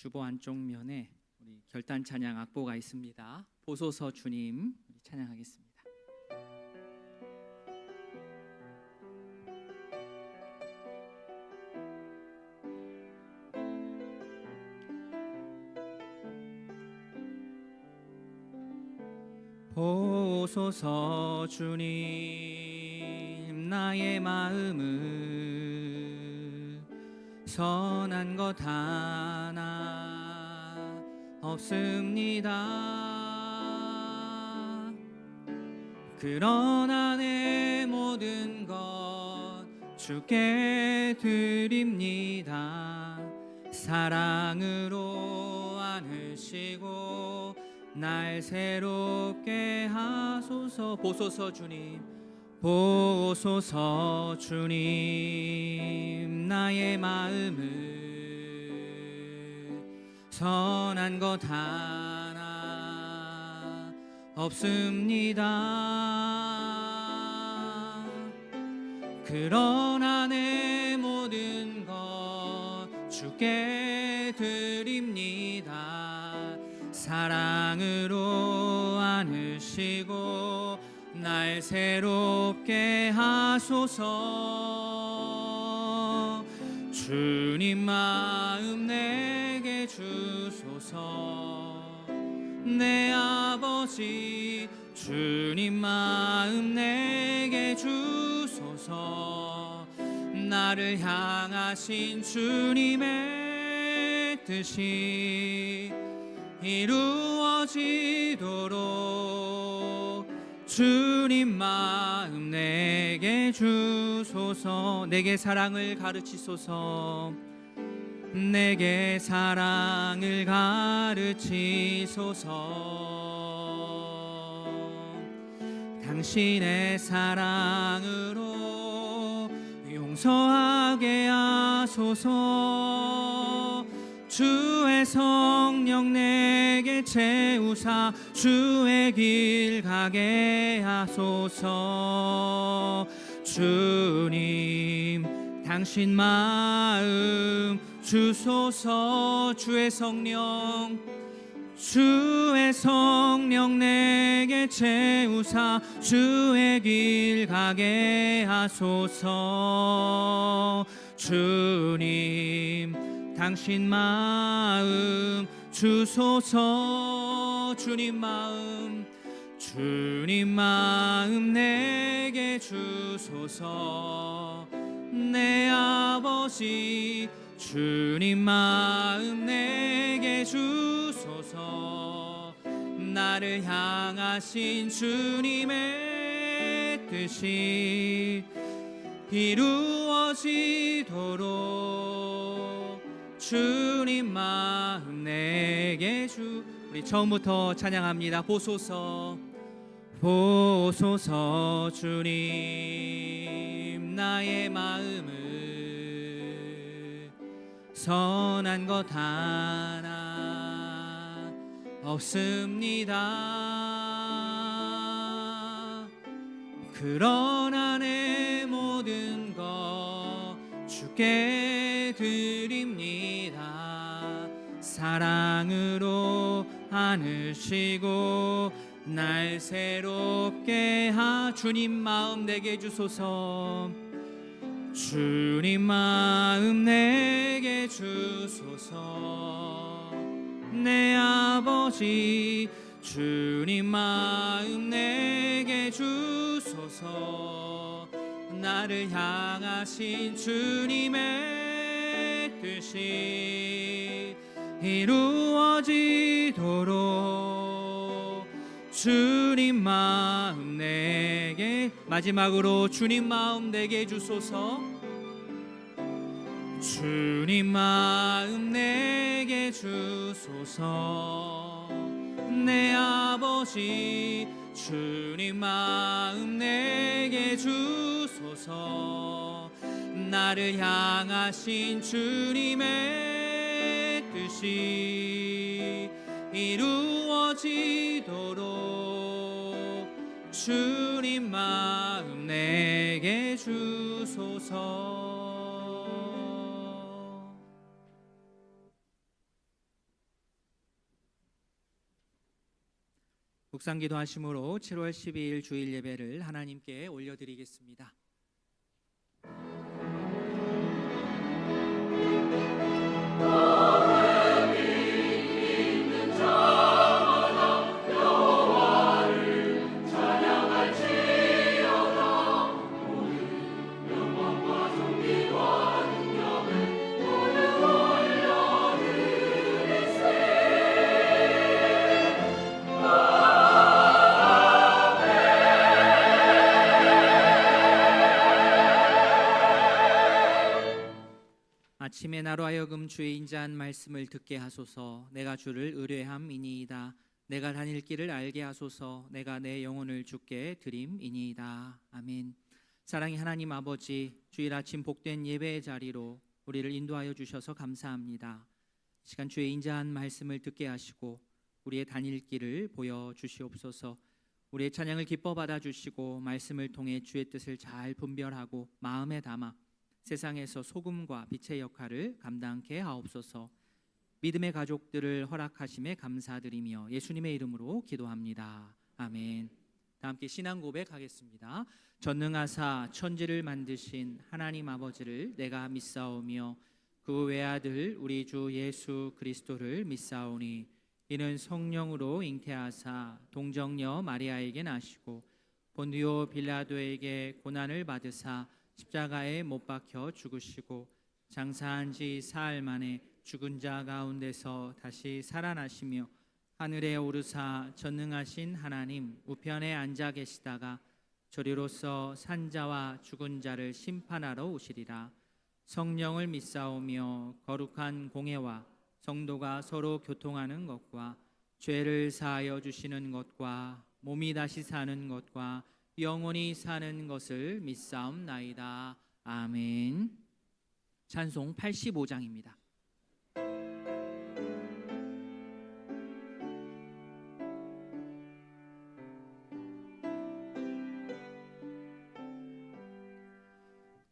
주보 안쪽 면에 우리 결단 찬양 악보가 있습니다. 보소서 주님 우리 찬양하겠습니다. 보소서 주님 나의 마음을 선한 것 하나 없습니다. 그러나 내 모든 것 주께 드립니다. 사랑으로 안으시고 날 새롭게 하소서. 보소서 주님, 보소서 주님 나의 마음을 선한 것 하나 없습니다. 그러나 내 모든 것 주께 드립니다. 사랑으로 안으시고 날 새롭게 하소서. 주님 마음 내게 주소서. 내 아버지 주님 마음 내게 주소서. 나를 향하신 주님의 뜻이 이루어지도록 주님 마음 내게 주소서. 내게 사랑을 가르치소서. 내게 사랑을 가르치소서. 당신의 사랑으로 용서하게 하소서. 주의 성령 내게 채우사 주의 길 가게 하소서. 주님 당신 마음 주소서. 주의 성령 내게 채우사 주의 길 가게 하소서. 주님 당신 마음 주소서. 주님 마음 내게 주소서. 내 아버지 주님 마음 내게 주소서. 나를 향하신 주님의 뜻이 이루어지도록 주님 마음 내게 우리 처음부터 찬양합니다. 보소서. 보소서 주님 나의 마음을 선한 것 하나 없습니다. 그러나 내 모든 것 주께 드립니다. 사랑으로 안으시고 날 새롭게 주님 마음 내게 주소서. 주님 마음 내게 주소서. 내 아버지 주님 마음 내게 주소서. 나를 향하신 주님의 뜻이 이루어지도록 주님 마음 내게 마지막으로 주님 마음 내게 주소서. 주님 마음 내게 주소서. 내 아버지 주님 마음 내게 주소서. 나를 향하신 주님의 뜻이 이루어지도록 주님 마음 내게 주소서. 묵상기도 하심으로 7월 12일 주일 예배를 하나님께 올려드리겠습니다. 아침에 나로 하여금 주의 인자한 말씀을 듣게 하소서. 내가 주를 의뢰함이니이다. 내가 다닐 길을 알게 하소서. 내가 내 영혼을 주께 드림이니이다. 아멘. 사랑의 하나님 아버지, 주일 아침 복된 예배의 자리로 우리를 인도하여 주셔서 감사합니다. 시간 주의 인자한 말씀을 듣게 하시고 우리의 다닐 길을 보여주시옵소서. 우리의 찬양을 기뻐 받아주시고 말씀을 통해 주의 뜻을 잘 분별하고 마음에 담아 세상에서 소금과 빛의 역할을 감당케 하옵소서. 믿음의 가족들을 허락하심에 감사드리며 예수님의 이름으로 기도합니다. 아멘. 다 함께 신앙 고백하겠습니다. 전능하사 천지를 만드신 하나님 아버지를 내가 믿사오며 그 외아들 우리 주 예수 그리스도를 믿사오니 이는 성령으로 잉태하사 동정녀 마리아에게 나시고 본디오 빌라도에게 고난을 받으사 십자가에 못 박혀 죽으시고 장사한 지 사흘 만에 죽은 자 가운데서 다시 살아나시며 하늘에 오르사 전능하신 하나님 우편에 앉아 계시다가 저리로서 산자와 죽은 자를 심판하러 오시리라. 성령을 믿사오며 거룩한 공회와 성도가 서로 교통하는 것과 죄를 사하여 주시는 것과 몸이 다시 사는 것과 영원히 사는 것을 믿사옵나이다. 아멘. 찬송 85장입니다.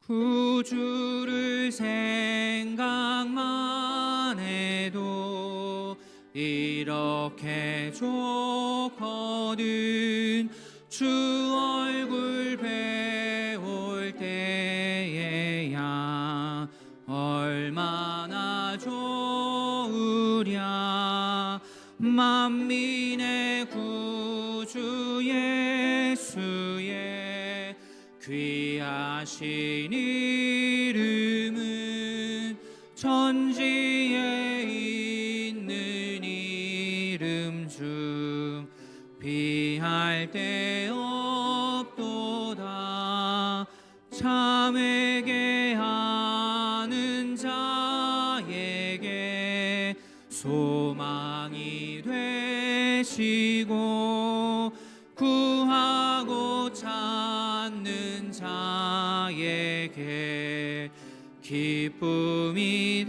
구주를 생각만 해도 이렇게 좋거든. 주 얼굴 배울 때에야 얼마나 좋으랴. 만민의 구주 예수의 귀하신 이름은 천지에 있는 이름 중 비할 데 없도다. 참 회개하는 자에게 소망이 되시고 구하고 찾는 자에게 기쁨이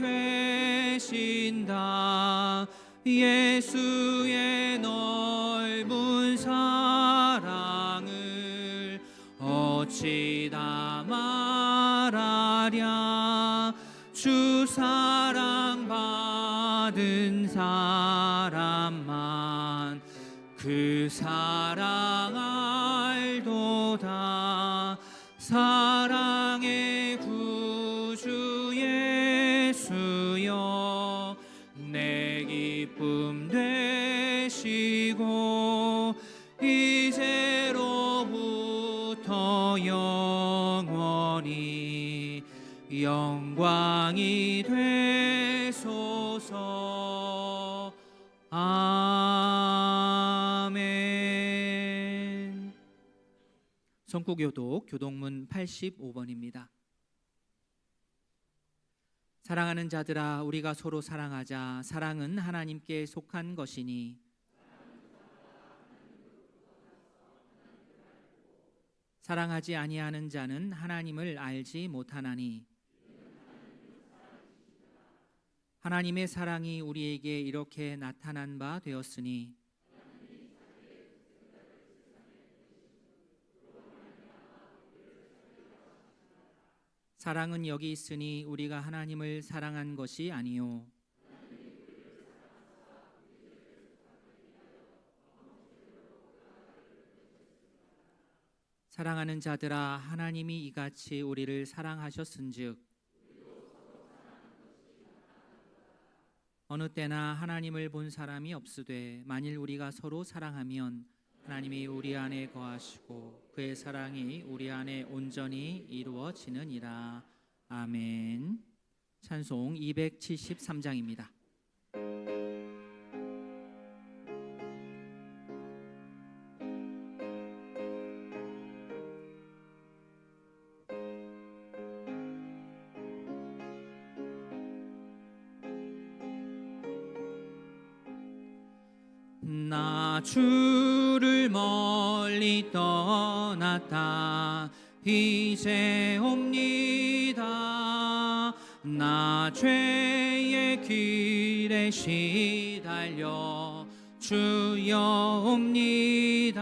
되신다. 예수의 넓은 사랑을 어찌 다 말하랴. 주 사랑 받은 사람만 그 사랑 알도다. 사랑의 구주 예수여 내 기쁨 되시고 이제로부터 영원히 영광이 되소서. 아멘. 성구교독 교독문 85번입니다. 사랑하는 자들아 우리가 서로 사랑하자. 사랑은 하나님께 속한 것이니 사랑하지 아니하는 자는 하나님을 알지 못하나니 하나님의 사랑이 우리에게 이렇게 나타난 바 되었으니 사랑은 여기 있으니 우리가 하나님을 사랑한 것이 아니요 사랑하는 자들아, 하나님이 이같이 우리를 사랑하셨은즉 어느 때나 하나님을 본 사람이 없으되 만일 우리가 서로 사랑하면 하나님이 우리 안에 거하시고 그의 사랑이 우리 안에 온전히 이루어지느니라. 아멘. 찬송 273장입니다. 나 주를 멀리 떠났다 이제 옵니다. 나 죄의 길에 시달려 주여 옵니다.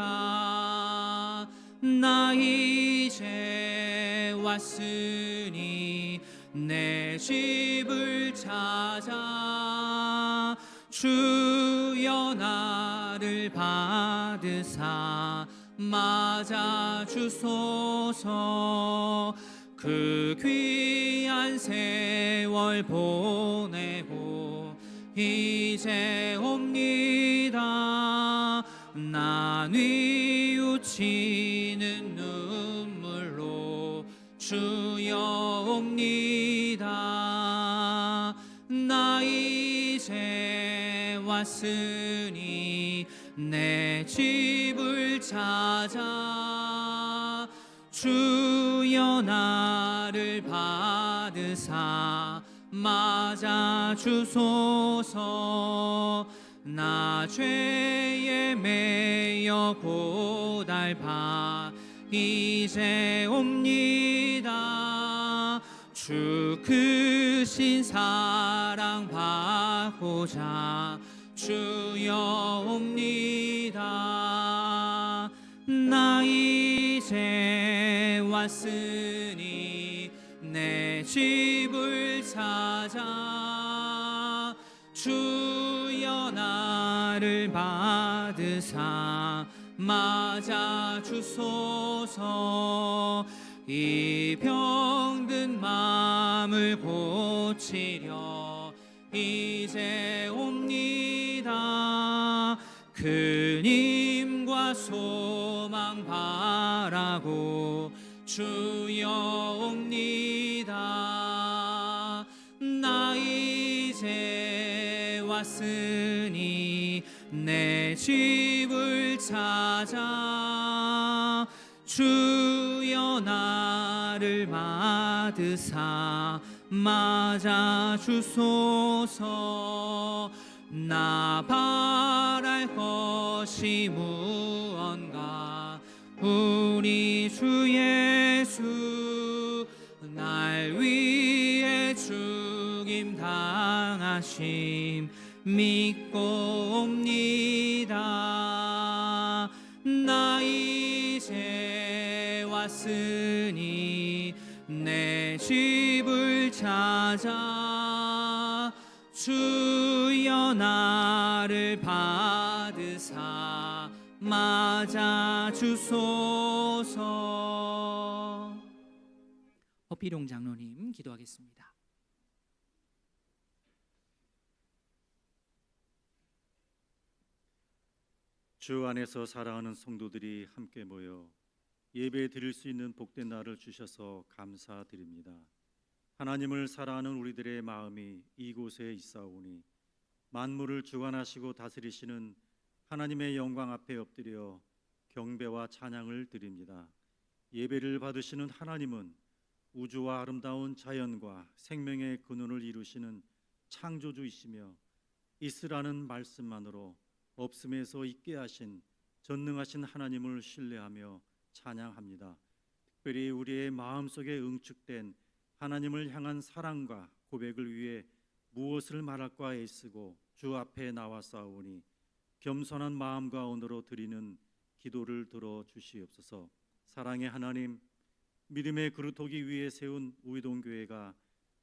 나 이제 왔으니 내 집을 찾아 주여 나를 받으사 맞아 주소서. 그 귀한 세월 보내고 이제 옵니다. 나 뉘우치는 눈물로 주여 옵니다. 나 이제 왔으니 내 집을 찾아 주여 나를 받으사 맞아 주소서. 나 죄에 매여 고달파 이제 옵니다. 주 크신 사랑 받고자 주여 옵니다. 나 이제 왔으니 내 집을 찾아 주여 나를 받으사 맞아 주소서. 이 병든 마음을 고치려 이제 옵니다. 그님과 소망 바라고 주여 옵니다. 나 이제 왔으니 내 집을 찾아 주여 나를 받으사 맞아 주소서. 나 바랄 것이 무언가 우리 주 예수 날 위해 죽임 당하심 믿고 옵니다. 나 이제 왔으니 내 집을 찾아 주여 나를 받으사 맞아 주소서. 허필용 장로님 기도하겠습니다. 주 안에서 사랑하는 성도들이 함께 모여 예배 드릴 수 있는 복된 날을 주셔서 감사드립니다. 하나님을 사랑하는 우리들의 마음이 이곳에 있사오니 만물을 주관하시고 다스리시는 하나님의 영광 앞에 엎드려 경배와 찬양을 드립니다. 예배를 받으시는 하나님은 우주와 아름다운 자연과 생명의 근원을 이루시는 창조주이시며 있으라는 말씀만으로 없음에서 있게 하신 전능하신 하나님을 신뢰하며 찬양합니다. 특별히 우리의 마음속에 응축된 하나님을 향한 사랑과 고백을 위해 무엇을 말할까 애쓰고 주 앞에 나와 싸우니 겸손한 마음과 언어로 드리는 기도를 들어 주시옵소서. 사랑의 하나님, 믿음의 그루터기 위에 세운 우이동교회가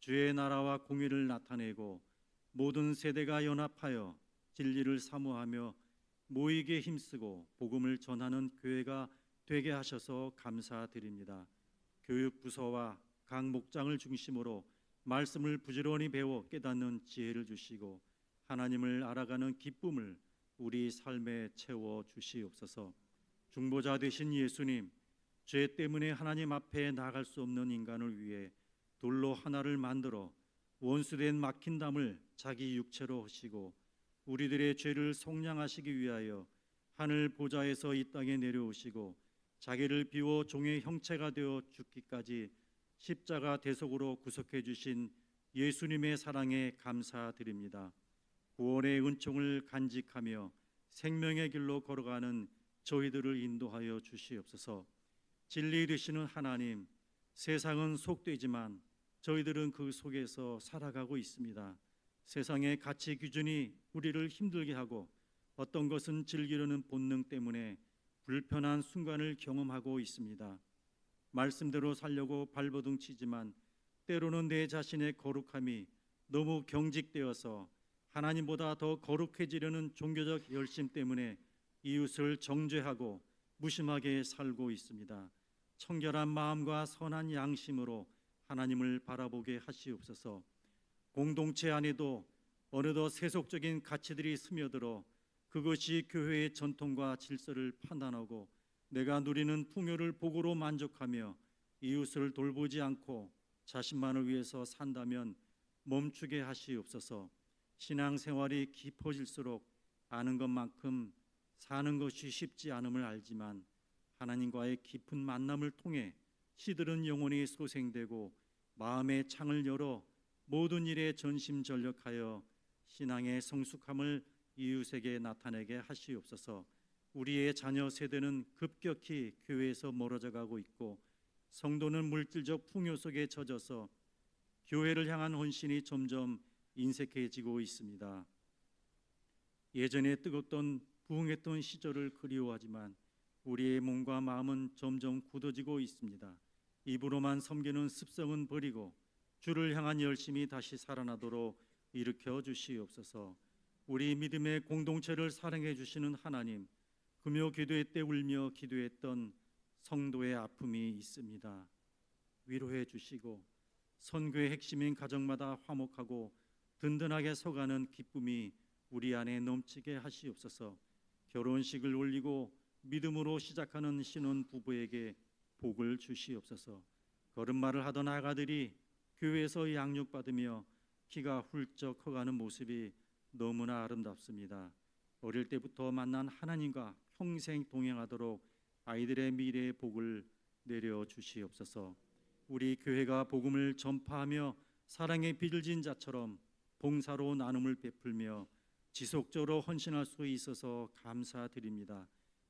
주의 나라와 공의를 나타내고 모든 세대가 연합하여 진리를 사모하며 모이게 힘쓰고 복음을 전하는 교회가 되게 하셔서 감사드립니다. 교육 부서와 각 목장을 중심으로 말씀을 부지런히 배워 깨닫는 지혜를 주시고 하나님을 알아가는 기쁨을 우리 삶에 채워 주시옵소서. 중보자 되신 예수님, 죄 때문에 하나님 앞에 나갈 수 없는 인간을 위해 돌로 하나를 만들어 원수된 막힌 담을 자기 육체로 하시고 우리들의 죄를 속량하시기 위하여 하늘 보좌에서 이 땅에 내려오시고 자기를 비워 종의 형체가 되어 죽기까지 십자가 대속으로 구속해 주신 예수님의 사랑에 감사드립니다. 구원의 은총을 간직하며 생명의 길로 걸어가는 저희들을 인도하여 주시옵소서. 진리 되시는 하나님, 세상은 속되지만 저희들은 그 속에서 살아가고 있습니다. 세상의 가치 기준이 우리를 힘들게 하고 어떤 것은 즐기려는 본능 때문에 불편한 순간을 경험하고 있습니다. 말씀대로 살려고 발버둥 치지만 때로는 내 자신의 거룩함이 너무 경직되어서 하나님보다 더 거룩해지려는 종교적 열심 때문에 이웃을 정죄하고 무심하게 살고 있습니다. 청결한 마음과 선한 양심으로 하나님을 바라보게 하시옵소서. 공동체 안에도 어느덧 세속적인 가치들이 스며들어 그것이 교회의 전통과 질서를 판단하고 내가 누리는 풍요를 복으로 만족하며 이웃을 돌보지 않고 자신만을 위해서 산다면 멈추게 하시옵소서. 신앙생활이 깊어질수록 아는 것만큼 사는 것이 쉽지 않음을 알지만 하나님과의 깊은 만남을 통해 시들은 영혼이 소생되고 마음의 창을 열어 모든 일에 전심전력하여 신앙의 성숙함을 이웃에게 나타내게 하시옵소서. 우리의 자녀 세대는 급격히 교회에서 멀어져 가고 있고 성도는 물질적 풍요 속에 젖어서 교회를 향한 헌신이 점점 인색해지고 있습니다. 예전에 뜨겁던 부흥했던 시절을 그리워하지만 우리의 몸과 마음은 점점 굳어지고 있습니다. 입으로만 섬기는 습성은 버리고 주를 향한 열심이 다시 살아나도록 일으켜 주시옵소서. 우리 믿음의 공동체를 사랑해 주시는 하나님, 금요 기도회 때 울며 기도했던 성도의 아픔이 있습니다. 위로해 주시고 선교의 핵심인 가정마다 화목하고 든든하게 서가는 기쁨이 우리 안에 넘치게 하시옵소서. 결혼식을 올리고 믿음으로 시작하는 신혼 부부에게 복을 주시옵소서. 걸음마를 하던 아가들이 교회에서 양육받으며 키가 훌쩍 커가는 모습이 너무나 아름답습니다. 어릴 때부터 만난 하나님과 평생 동행하도록 아이들의 미래의 복을 내려 주시옵소서. 우리 교회가 복음을 전파하며 사랑의 빚을 진 자처럼 봉사로 나눔을 베풀며 지속적으로 헌신할 수 있어서 감사드립니다.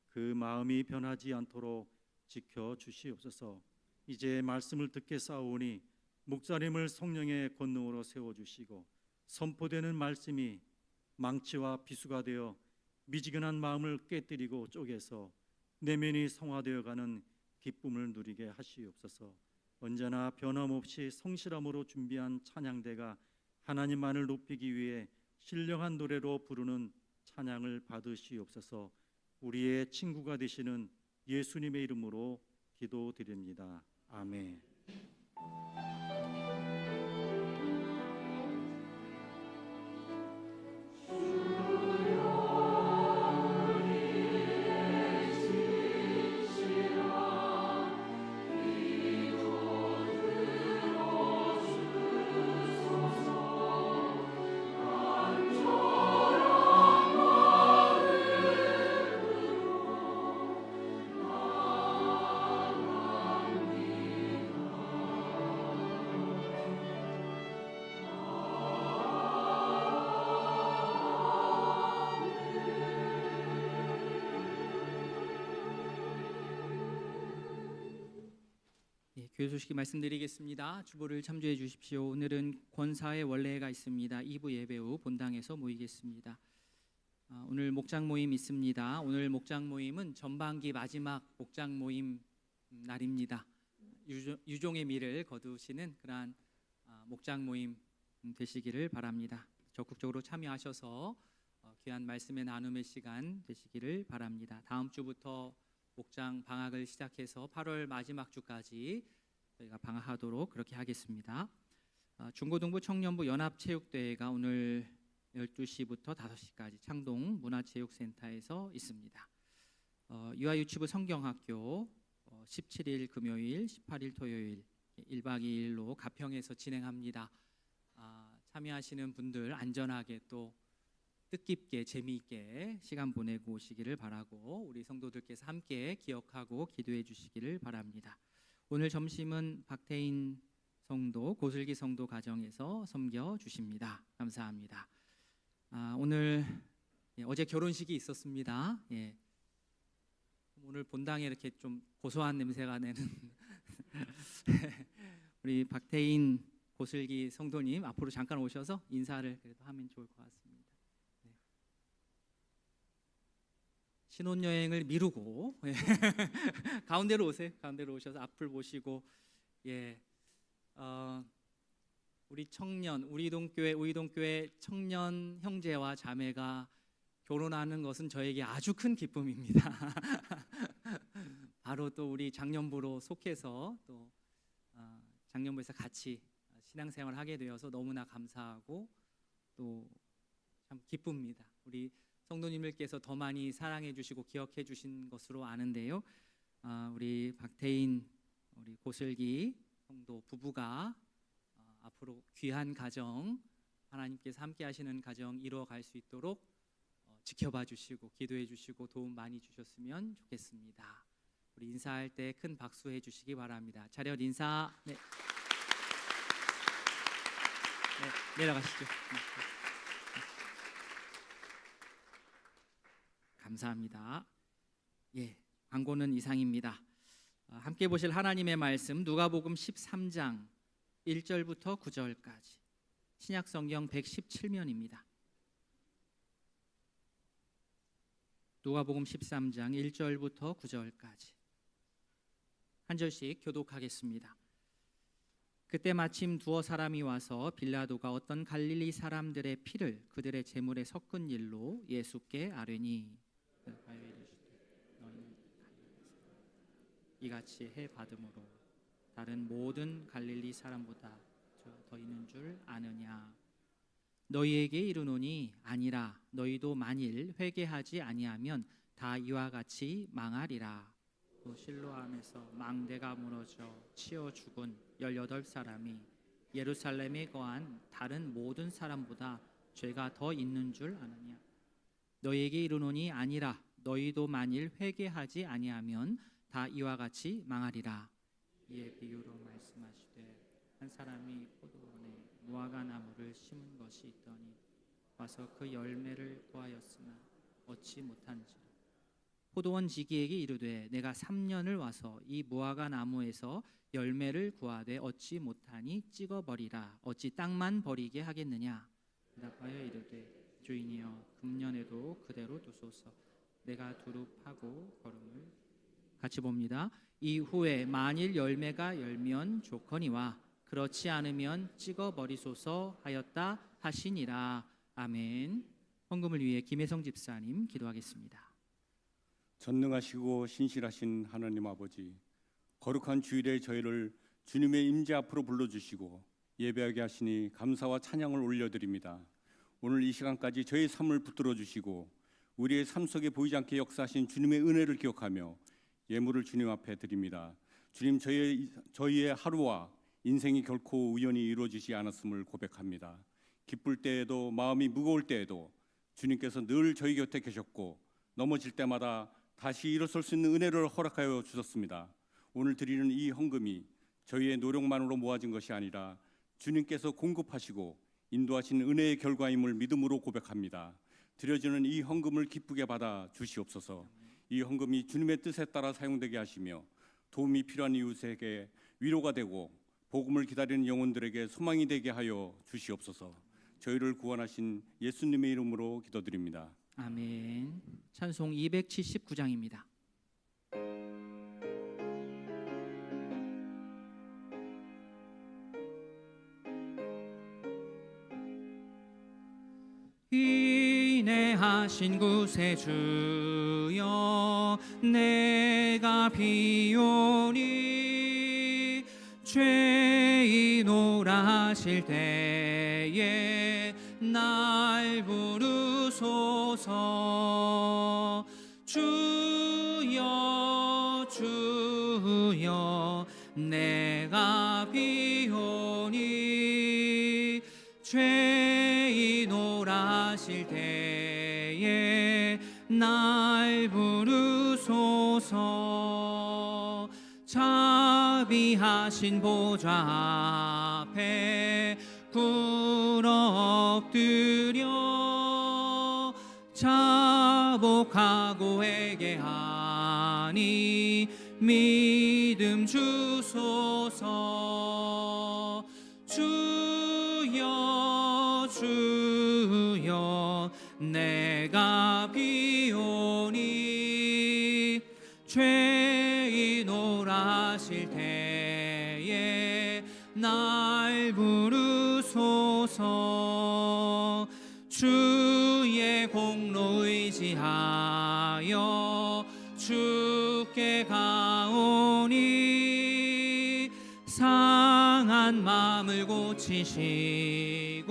그 마음이 변하지 않도록 지켜 주시옵소서. 이제 말씀을 듣게 싸우니 목자님을 성령의 권능으로 세워주시고 선포되는 말씀이 망치와 비수가 되어 미지근한 마음을 깨뜨리고 쪼개서 내면이 성화되어가는 기쁨을 누리게 하시옵소서. 언제나 변함없이 성실함으로 준비한 찬양대가 하나님만을 높이기 위해 신령한 노래로 부르는 찬양을 받으시옵소서. 우리의 친구가 되시는 예수님의 이름으로 기도드립니다. 아멘. 교회 소식 말씀드리겠습니다. 주보를 참조해 주십시오. 오늘은 권사의 원례가 있습니다. 2부 예배 후 본당에서 모이겠습니다. 오늘 목장 모임 있습니다. 오늘 목장 모임은 전반기 마지막 목장 모임 날입니다. 유종의 미를 거두시는 그러한 목장 모임 되시기를 바랍니다. 적극적으로 참여하셔서 귀한 말씀의 나눔의 시간 되시기를 바랍니다. 다음 주부터 목장 방학을 시작해서 8월 마지막 주까지 저희가 방학하도록 그렇게 하겠습니다. 중고등부 청년부 연합체육대회가 오늘 12시부터 5시까지 창동 문화체육센터에서 있습니다. 유아유치부 성경학교 17일 금요일, 18일 토요일 1박 2일로 가평에서 진행합니다. 참여하시는 분들 안전하게 또 뜻깊게 재미있게 시간 보내고 오시기를 바라고 우리 성도들께서 함께 기억하고 기도해 주시기를 바랍니다. 오늘 점심은 박태인 성도, 고슬기 성도 가정에서 섬겨 주십니다. 감사합니다. 오늘 어제 결혼식이 있었습니다. 오늘 본당에 이렇게 좀 고소한 냄새가 나는 우리 박태인 고슬기 성도님 앞으로 잠깐 오셔서 인사를 그래도 하면 좋을 것 같습니다. 신혼여행을 미루고 가운데로 오세요. 가운데로 오셔서 앞을 보시고 우리 청년, 우리 이동교회 청년 형제와 자매가 결혼하는 것은 저에게 아주 큰 기쁨입니다. 바로 또 우리 장년부로 속해서 또 장년부에서 같이 신앙생활을 하게 되어서 너무나 감사하고 또 참 기쁩니다. 우리 성도님들께서 더 많이 사랑해 주시고 기억해 주신 것으로 아는데요. 우리 박태인, 우리 고슬기 성도 부부가 앞으로 귀한 가정, 하나님께서 함께 하시는 가정 이루어갈 수 있도록 지켜봐 주시고 기도해 주시고 도움 많이 주셨으면 좋겠습니다. 우리 인사할 때 큰 박수 해 주시기 바랍니다. 차렷 인사. 네, 내려가시죠. 감사합니다. 광고는 이상입니다. 함께 보실 하나님의 말씀 누가복음 13장 1절부터 9절까지 신약성경 117면입니다. 누가복음 13장 1절부터 9절까지 한 절씩 교독하겠습니다. 그때 마침 두어 사람이 와서 빌라도가 어떤 갈릴리 사람들의 피를 그들의 제물에 섞은 일로 예수께 아뢰니 이같이 해 받음으로 다른 모든 갈릴리 사람보다 더 있는 줄 아느냐. 너희에게 이르노니 아니라 너희도 만일 회개하지 아니하면 다 이와 같이 망하리라. 또 실로암에서 망대가 무너져 치어 죽은 18사람이 예루살렘에 거한 다른 모든 사람보다 죄가 더 있는 줄 아느냐. 너희에게 이르노니 아니라 너희도 만일 회개하지 아니하면 다 이와 같이 망하리라. 이에 비유로 말씀하시되 한 사람이 포도원에 무화과 나무를 심은 것이 있더니 와서 그 열매를 구하였으나 얻지 못한지라. 포도원 지기에게 이르되 내가 3년을 와서 이 무화과 나무에서 열매를 구하되 얻지 못하니 찍어버리라. 어찌 땅만 버리게 하겠느냐. 대답하여 이르되 주인이여 금년에도 그대로 두소서. 내가 두릅하고 걸음을 같이 봅니다. 이후에 만일 열매가 열면 좋거니와 그렇지 않으면 찍어버리소서 하였다 하시니라. 아멘. 헌금을 위해 김혜성 집사님 기도하겠습니다. 전능하시고 신실하신 하나님 아버지, 거룩한 주일에 저희를 주님의 임재 앞으로 불러주시고 예배하게 하시니 감사와 찬양을 올려드립니다. 오늘 이 시간까지 저희 삶을 붙들어 주시고 우리의 삶 속에 보이지 않게 역사하신 주님의 은혜를 기억하며 예물을 주님 앞에 드립니다. 주님, 저희의 하루와 인생이 결코 우연히 이루어지지 않았음을 고백합니다. 기쁠 때에도 마음이 무거울 때에도 주님께서 늘 저희 곁에 계셨고 넘어질 때마다 다시 일어설 수 있는 은혜를 허락하여 주셨습니다. 오늘 드리는 이 헌금이 저희의 노력만으로 모아진 것이 아니라 주님께서 공급하시고 인도하신 은혜의 결과임을 믿음으로 고백합니다. 드려지는 이 헌금을 기쁘게 받아 주시옵소서. 이 헌금이 주님의 뜻에 따라 사용되게 하시며 도움이 필요한 이웃에게 위로가 되고 복음을 기다리는 영혼들에게 소망이 되게 하여 주시옵소서. 저희를 구원하신 예수님의 이름으로 기도드립니다. 아멘. 찬송 279장입니다. 이 인내하신 구세주여 내가 비오니 죄인오라 하실 때에 날 부르소서. 주여 주여 내가 비오니 죄인오라 하실 때에 날 부르소서. 자비하신 보좌 앞에 꿇어 엎드려 자복하고 회개하니 믿음 주소서. 주여 주여 내가 비오니 죄인오라 하실 때에 날 부르소서. 주의 공로 의지하여 주께 가오니 상한 마음을 고치시고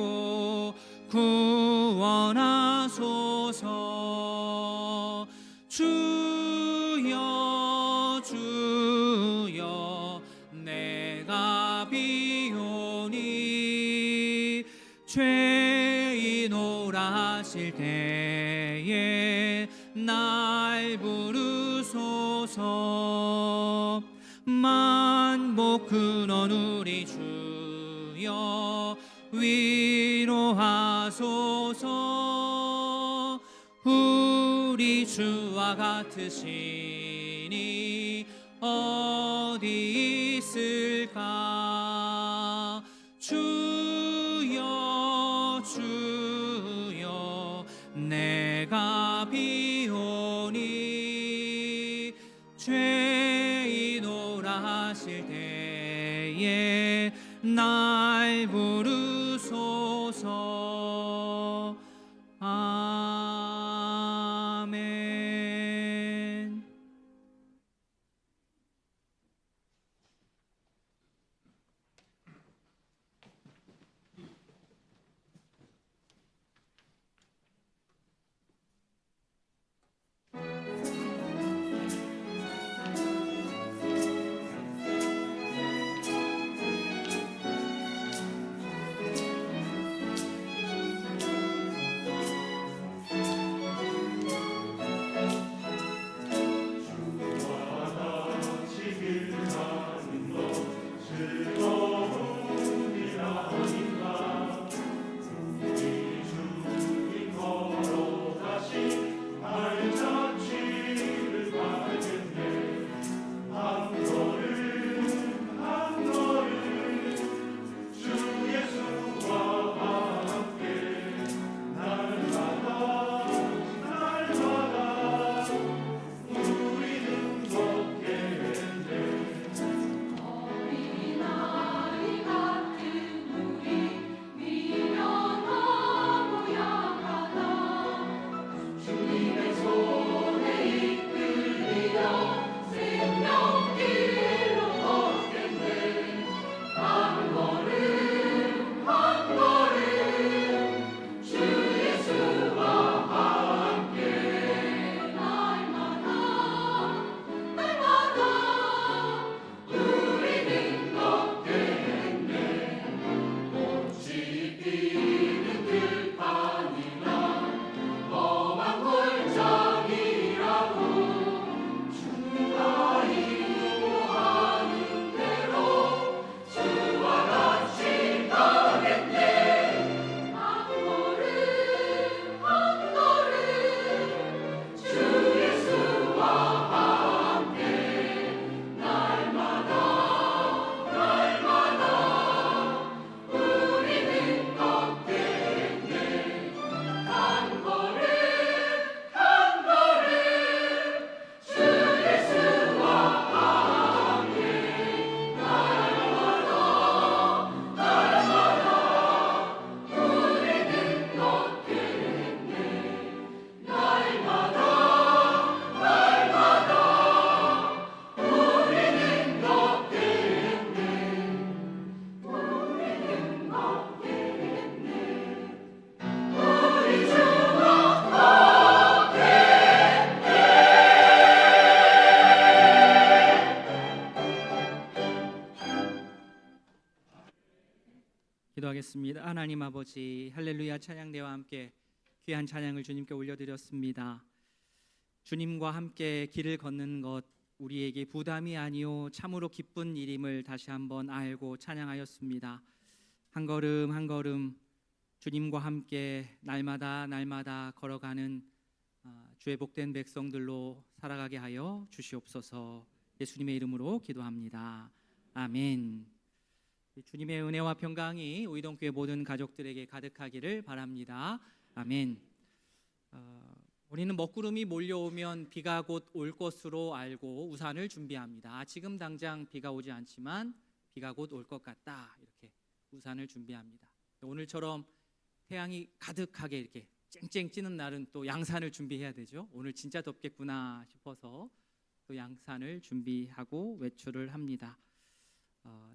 구원하소서. 주여 주여 내가 비오니 죄인오라 하실 때에 날 부르소서. 만복 근원 우리 주여 위로하소서. 우리 주와 같으시니 어디 있을까. 주여 주여 내가 비오니 죄인오라 하실 때에 날 부르소서. 아멘. 기도하겠습니다. 하나님 아버지, 할렐루야 찬양대와 함께 귀한 찬양을 주님께 올려드렸습니다. 주님과 함께 길을 걷는 것 우리에게 부담이 아니요 참으로 기쁜 일임을 다시 한번 알고 찬양하였습니다. 한 걸음 한 걸음 주님과 함께 날마다 걸어가는 주의 복된 백성들로 살아가게 하여 주시옵소서. 예수님의 이름으로 기도합니다. 아멘. 주님의 은혜와 평강이 우이동교회 모든 가족들에게 가득하기를 바랍니다. 아멘. 우리는 먹구름이 몰려오면 비가 곧 올 것으로 알고 우산을 준비합니다. 지금 당장 비가 오지 않지만 비가 곧 올 것 같다. 이렇게 우산을 준비합니다. 오늘처럼 태양이 가득하게 이렇게 쨍쨍 찌는 날은 또 양산을 준비해야 되죠. 오늘 진짜 덥겠구나 싶어서 또 양산을 준비하고 외출을 합니다.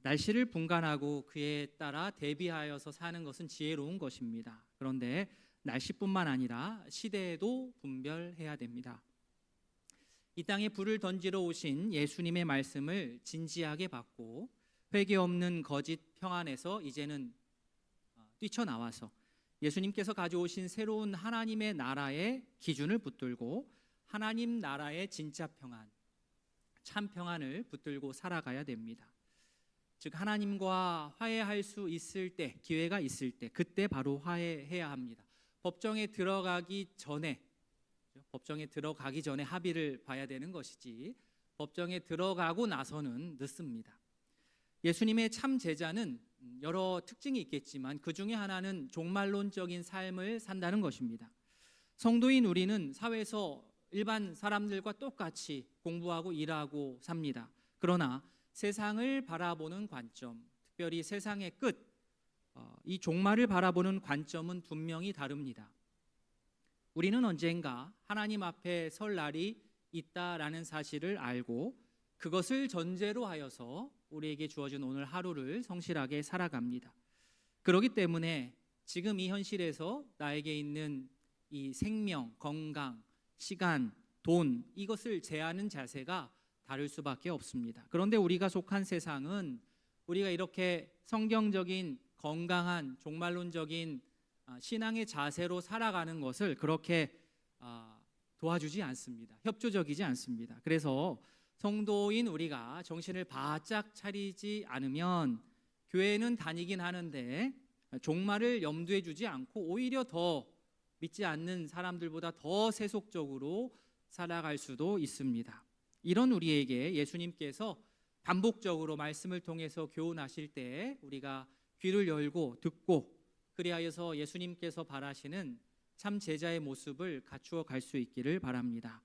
날씨를 분간하고 그에 따라 대비하여서 사는 것은 지혜로운 것입니다. 그런데 날씨뿐만 아니라 시대에도 분별해야 됩니다. 이 땅에 불을 던지러 오신 예수님의 말씀을 진지하게 받고 회개 없는 거짓 평안에서 이제는 뛰쳐나와서 예수님께서 가져오신 새로운 하나님의 나라의 기준을 붙들고 하나님 나라의 진짜 평안, 참 평안을 붙들고 살아가야 됩니다. 즉 하나님과 화해할 수 있을 때, 기회가 있을 때 그때 바로 화해해야 합니다. 법정에 들어가기 전에 합의를 봐야 되는 것이지 법정에 들어가고 나서는 늦습니다. 예수님의 참 제자는 여러 특징이 있겠지만 그 중에 하나는 종말론적인 삶을 산다는 것입니다. 성도인 우리는 사회에서 일반 사람들과 똑같이 공부하고 일하고 삽니다. 그러나 세상을 바라보는 관점, 특별히 세상의 끝, 이 종말을 바라보는 관점은 분명히 다릅니다. 우리는 언젠가 하나님 앞에 설 날이 있다라는 사실을 알고 그것을 전제로 하여서 우리에게 주어진 오늘 하루를 성실하게 살아갑니다. 그렇기 때문에 지금 이 현실에서 나에게 있는 이 생명, 건강, 시간, 돈 이것을 제하는 자세가 다를 수밖에 없습니다. 그런데 우리가 속한 세상은 우리가 이렇게 성경적인 건강한 종말론적인 신앙의 자세로 살아가는 것을 그렇게 도와주지 않습니다. 협조적이지 않습니다. 그래서 성도인 우리가 정신을 바짝 차리지 않으면 교회는 다니긴 하는데 종말을 염두에 두지 않고 오히려 더 믿지 않는 사람들보다 더 세속적으로 살아갈 수도 있습니다. 이런 우리에게 예수님께서 반복적으로 말씀을 통해서 교훈하실 때 우리가 귀를 열고 듣고 그리하여서 예수님께서 바라시는 참 제자의 모습을 갖추어 갈 수 있기를 바랍니다.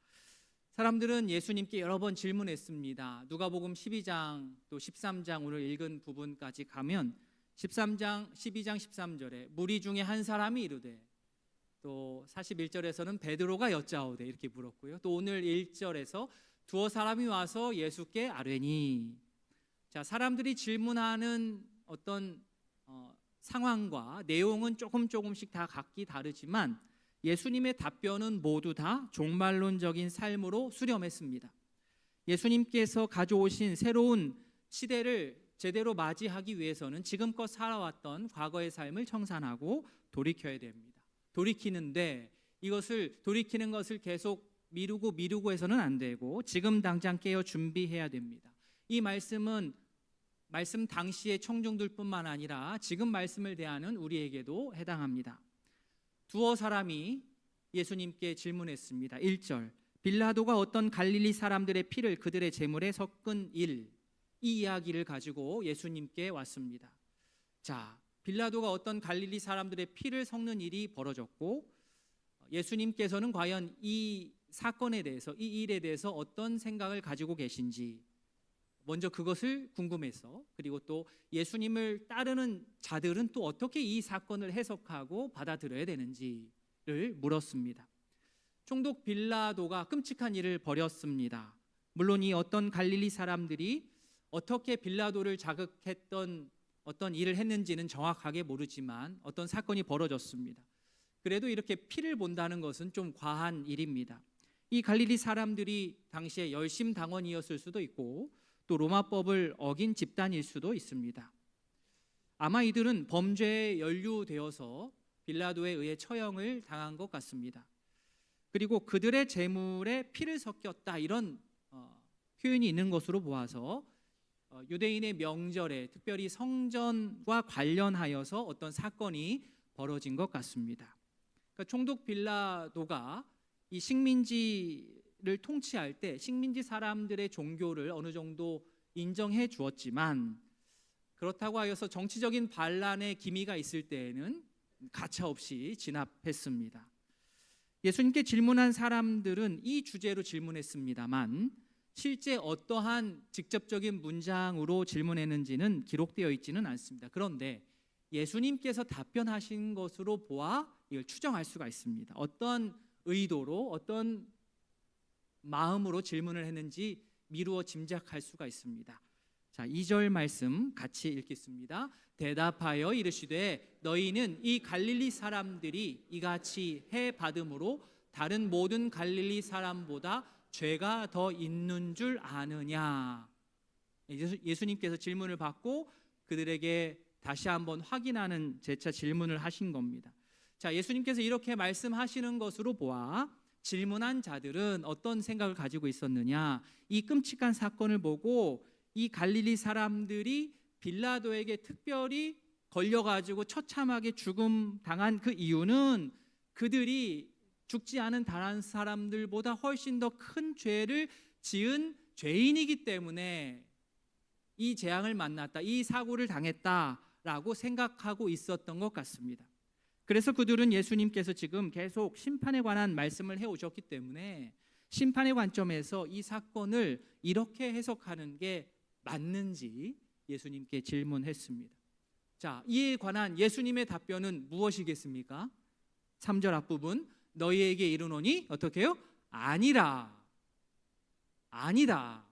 사람들은 예수님께 여러 번 질문했습니다. 누가복음 12장 또 13장 오늘 읽은 부분까지 가면 13장, 12장 13절에 무리 중에 한 사람이 이르되 또 41절에서는 베드로가 여짜오되 이렇게 물었고요. 또 오늘 1절에서 두어 사람이 와서 예수께 아뢰니. 자, 사람들이 질문하는 어떤 상황과 내용은 조금씩 다 각기 다르지만 예수님의 답변은 모두 다 종말론적인 삶으로 수렴했습니다. 예수님께서 가져오신 새로운 시대를 제대로 맞이하기 위해서는 지금껏 살아왔던 과거의 삶을 청산하고 돌이켜야 됩니다. 돌이키는 것을 계속 미루고 해서는 안 되고 지금 당장 깨어 준비해야 됩니다. 이 말씀은 말씀 당시의 청중들뿐만 아니라 지금 말씀을 대하는 우리에게도 해당합니다. 두어 사람이 예수님께 질문했습니다. 1절 빌라도가 어떤 갈릴리 사람들의 피를 그들의 제물에 섞은 일, 이 이야기를 가지고 예수님께 왔습니다. 자, 빌라도가 어떤 갈릴리 사람들의 피를 섞는 일이 벌어졌고 예수님께서는 과연 이 사건에 대해서 이 일에 대해서 어떤 생각을 가지고 계신지 먼저 그것을 궁금해서 그리고 또 예수님을 따르는 자들은 또 어떻게 이 사건을 해석하고 받아들여야 되는지를 물었습니다. 총독 빌라도가 끔찍한 일을 벌였습니다. 물론 이 어떤 갈릴리 사람들이 어떻게 빌라도를 자극했던 어떤 일을 했는지는 정확하게 모르지만 어떤 사건이 벌어졌습니다. 그래도 이렇게 피를 본다는 것은 좀 과한 일입니다. 이 갈릴리 사람들이 당시에 열심당원이었을 수도 있고 또 로마법을 어긴 집단일 수도 있습니다. 아마 이들은 범죄에 연루되어서 빌라도에 의해 처형을 당한 것 같습니다. 그리고 그들의 재물에 피를 섞였다 이런 표현이 있는 것으로 보아서 유대인의 명절에 특별히 성전과 관련하여서 어떤 사건이 벌어진 것 같습니다. 그러니까 총독 빌라도가 이 식민지를 통치할 때 식민지 사람들의 종교를 어느 정도 인정해 주었지만 그렇다고 하여서 정치적인 반란의 기미가 있을 때에는 가차없이 진압했습니다. 예수님께 질문한 사람들은 이 주제로 질문했습니다만 실제 어떠한 직접적인 문장으로 질문했는지는 기록되어 있지는 않습니다. 그런데 예수님께서 답변하신 것으로 보아 이걸 추정할 수가 있습니다. 어떤 의도로 어떤 마음으로 질문을 했는지 미루어 짐작할 수가 있습니다. 자, 2절 말씀 같이 읽겠습니다. 대답하여 이르시되 너희는 이 갈릴리 사람들이 이같이 해 받음으로 다른 모든 갈릴리 사람보다 죄가 더 있는 줄 아느냐. 예수님께서 질문을 받고 그들에게 다시 한번 확인하는 재차 질문을 하신 겁니다. 자, 예수님께서 이렇게 말씀하시는 것으로 보아 질문한 자들은 어떤 생각을 가지고 있었느냐? 이 끔찍한 사건을 보고 이 갈릴리 사람들이 빌라도에게 특별히 걸려가지고 처참하게 죽음 당한 그 이유는 그들이 죽지 않은 다른 사람들보다 훨씬 더 큰 죄를 지은 죄인이기 때문에 이 재앙을 만났다, 이 사고를 당했다라고 생각하고 있었던 것 같습니다. 그래서 그들은 예수님께서 지금 계속 심판에 관한 말씀을 해오셨기 때문에 심판의 관점에서 이 사건을 이렇게 해석하는 게 맞는지 예수님께 질문했습니다. 자, 이에 관한 예수님의 답변은 무엇이겠습니까? 3절 앞부분 너희에게 이르노니 어떻게 해요? 아니라. 아니다.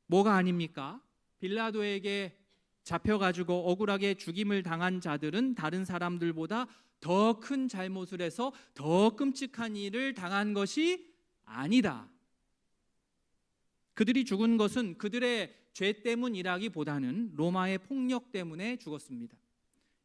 뭐가 아닙니까? 빌라도에게 잡혀가지고 억울하게 죽임을 당한 자들은 다른 사람들보다 더 큰 잘못을 해서 더 끔찍한 일을 당한 것이 아니다. 그들이 죽은 것은 그들의 죄 때문이라기보다는 로마의 폭력 때문에 죽었습니다.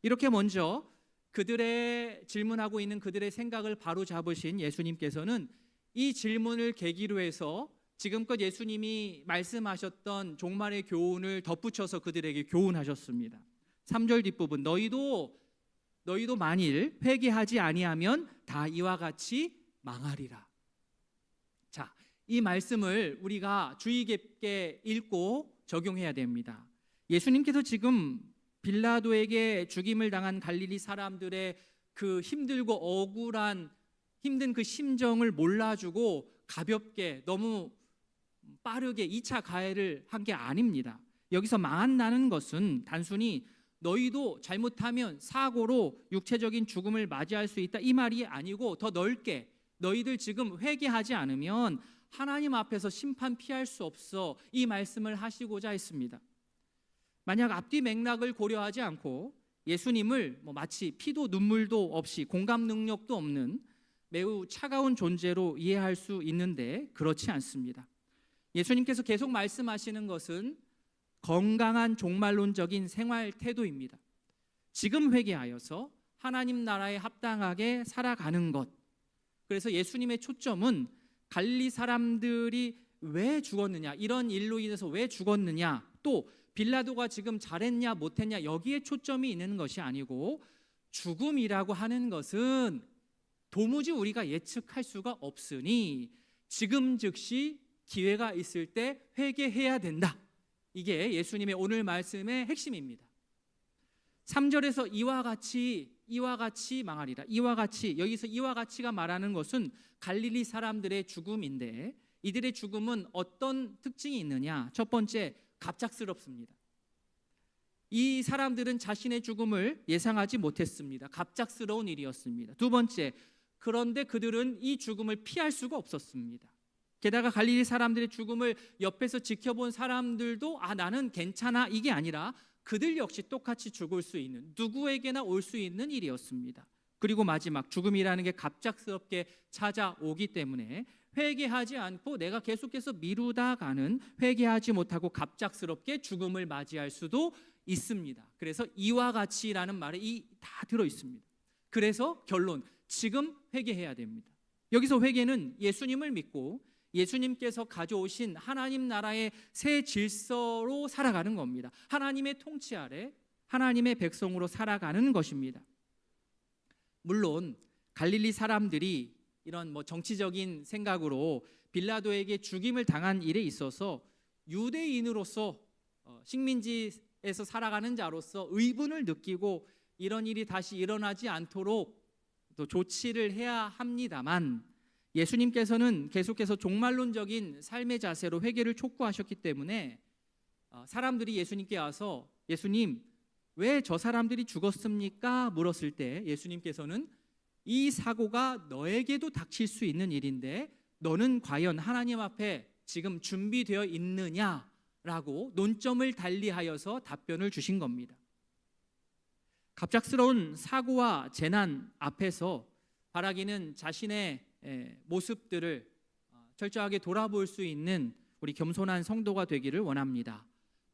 이렇게 먼저 그들의 질문하고 있는 그들의 생각을 바로잡으신 예수님께서는 이 질문을 계기로 해서 지금껏 예수님이 말씀하셨던 종말의 교훈을 덧붙여서 그들에게 교훈하셨습니다. 3절 뒷부분 너희도 만일 회개하지 아니하면 다 이와 같이 망하리라. 자, 이 말씀을 우리가 주의 깊게 읽고 적용해야 됩니다. 예수님께서 지금 빌라도에게 죽임을 당한 갈릴리 사람들의 그 힘들고 억울한 힘든 그 심정을 몰라주고 가볍게 너무 빠르게 2차 가해를 한 게 아닙니다. 여기서 망한다는 것은 단순히 너희도 잘못하면 사고로 육체적인 죽음을 맞이할 수 있다 이 말이 아니고 더 넓게 너희들 지금 회개하지 않으면 하나님 앞에서 심판 피할 수 없어 이 말씀을 하시고자 했습니다. 만약 앞뒤 맥락을 고려하지 않고 예수님을 마치 피도 눈물도 없이 공감 능력도 없는 매우 차가운 존재로 이해할 수 있는데 그렇지 않습니다. 예수님께서 계속 말씀하시는 것은 건강한 종말론적인 생활 태도입니다. 지금 회개하여서 하나님 나라에 합당하게 살아가는 것. 그래서 예수님의 초점은 갈릴리 사람들이 왜 죽었느냐, 이런 일로 인해서 왜 죽었느냐, 또 빌라도가 지금 잘했냐 못했냐 여기에 초점이 있는 것이 아니고 죽음이라고 하는 것은 도무지 우리가 예측할 수가 없으니 지금 즉시 기회가 있을 때 회개해야 된다. 이게 예수님의 오늘 말씀의 핵심입니다. 3절에서 이와 같이 망하리라. 이와 같이, 여기서 이와 같이가 말하는 것은 갈릴리 사람들의 죽음인데 이들의 죽음은 어떤 특징이 있느냐? 첫 번째, 갑작스럽습니다. 이 사람들은 자신의 죽음을 예상하지 못했습니다. 갑작스러운 일이었습니다. 두 번째, 그런데 그들은 이 죽음을 피할 수가 없었습니다. 게다가 갈릴리 사람들의 죽음을 옆에서 지켜본 사람들도 나는 괜찮아 이게 아니라 그들 역시 똑같이 죽을 수 있는, 누구에게나 올 수 있는 일이었습니다. 그리고 마지막, 죽음이라는 게 갑작스럽게 찾아오기 때문에 회개하지 않고 내가 계속해서 미루다 가는, 회개하지 못하고 갑작스럽게 죽음을 맞이할 수도 있습니다. 그래서 이와 같이라는 말에 다 들어 있습니다. 그래서 결론, 지금 회개해야 됩니다. 여기서 회개는 예수님을 믿고 예수님께서 가져오신 하나님 나라의 새 질서로 살아가는 겁니다. 하나님의 통치 아래 하나님의 백성으로 살아가는 것입니다. 물론 갈릴리 사람들이 이런 정치적인 생각으로 빌라도에게 죽임을 당한 일에 있어서 유대인으로서 식민지에서 살아가는 자로서 의분을 느끼고 이런 일이 다시 일어나지 않도록 또 조치를 해야 합니다만, 예수님께서는 계속해서 종말론적인 삶의 자세로 회개를 촉구하셨기 때문에 사람들이 예수님께 와서 예수님, 왜 저 사람들이 죽었습니까? 물었을 때 예수님께서는 이 사고가 너에게도 닥칠 수 있는 일인데 너는 과연 하나님 앞에 지금 준비되어 있느냐라고 논점을 달리하여서 답변을 주신 겁니다. 갑작스러운 사고와 재난 앞에서 바라기는 자신의 모습들을 철저하게 돌아볼 수 있는 우리 겸손한 성도가 되기를 원합니다.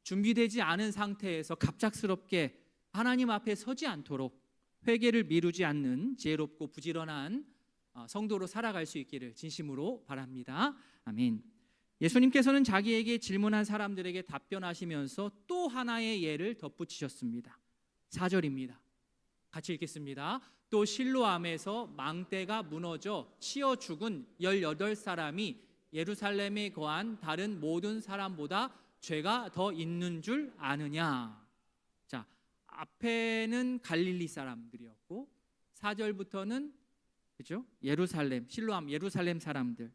준비되지 않은 상태에서 갑작스럽게 하나님 앞에 서지 않도록 회개를 미루지 않는 지혜롭고 부지런한 성도로 살아갈 수 있기를 진심으로 바랍니다. 아멘. 예수님께서는 자기에게 질문한 사람들에게 답변하시면서 또 하나의 예를 덧붙이셨습니다. 4절입니다. 같이 읽겠습니다. 또 실로암에서 망대가 무너져 치어 죽은 18사람이 예루살렘에 거한 다른 모든 사람보다 죄가 더 있는 줄 아느냐. 자, 앞에는 갈릴리 사람들이었고 4절부터는 그죠? 예루살렘, 실로암, 예루살렘 사람들.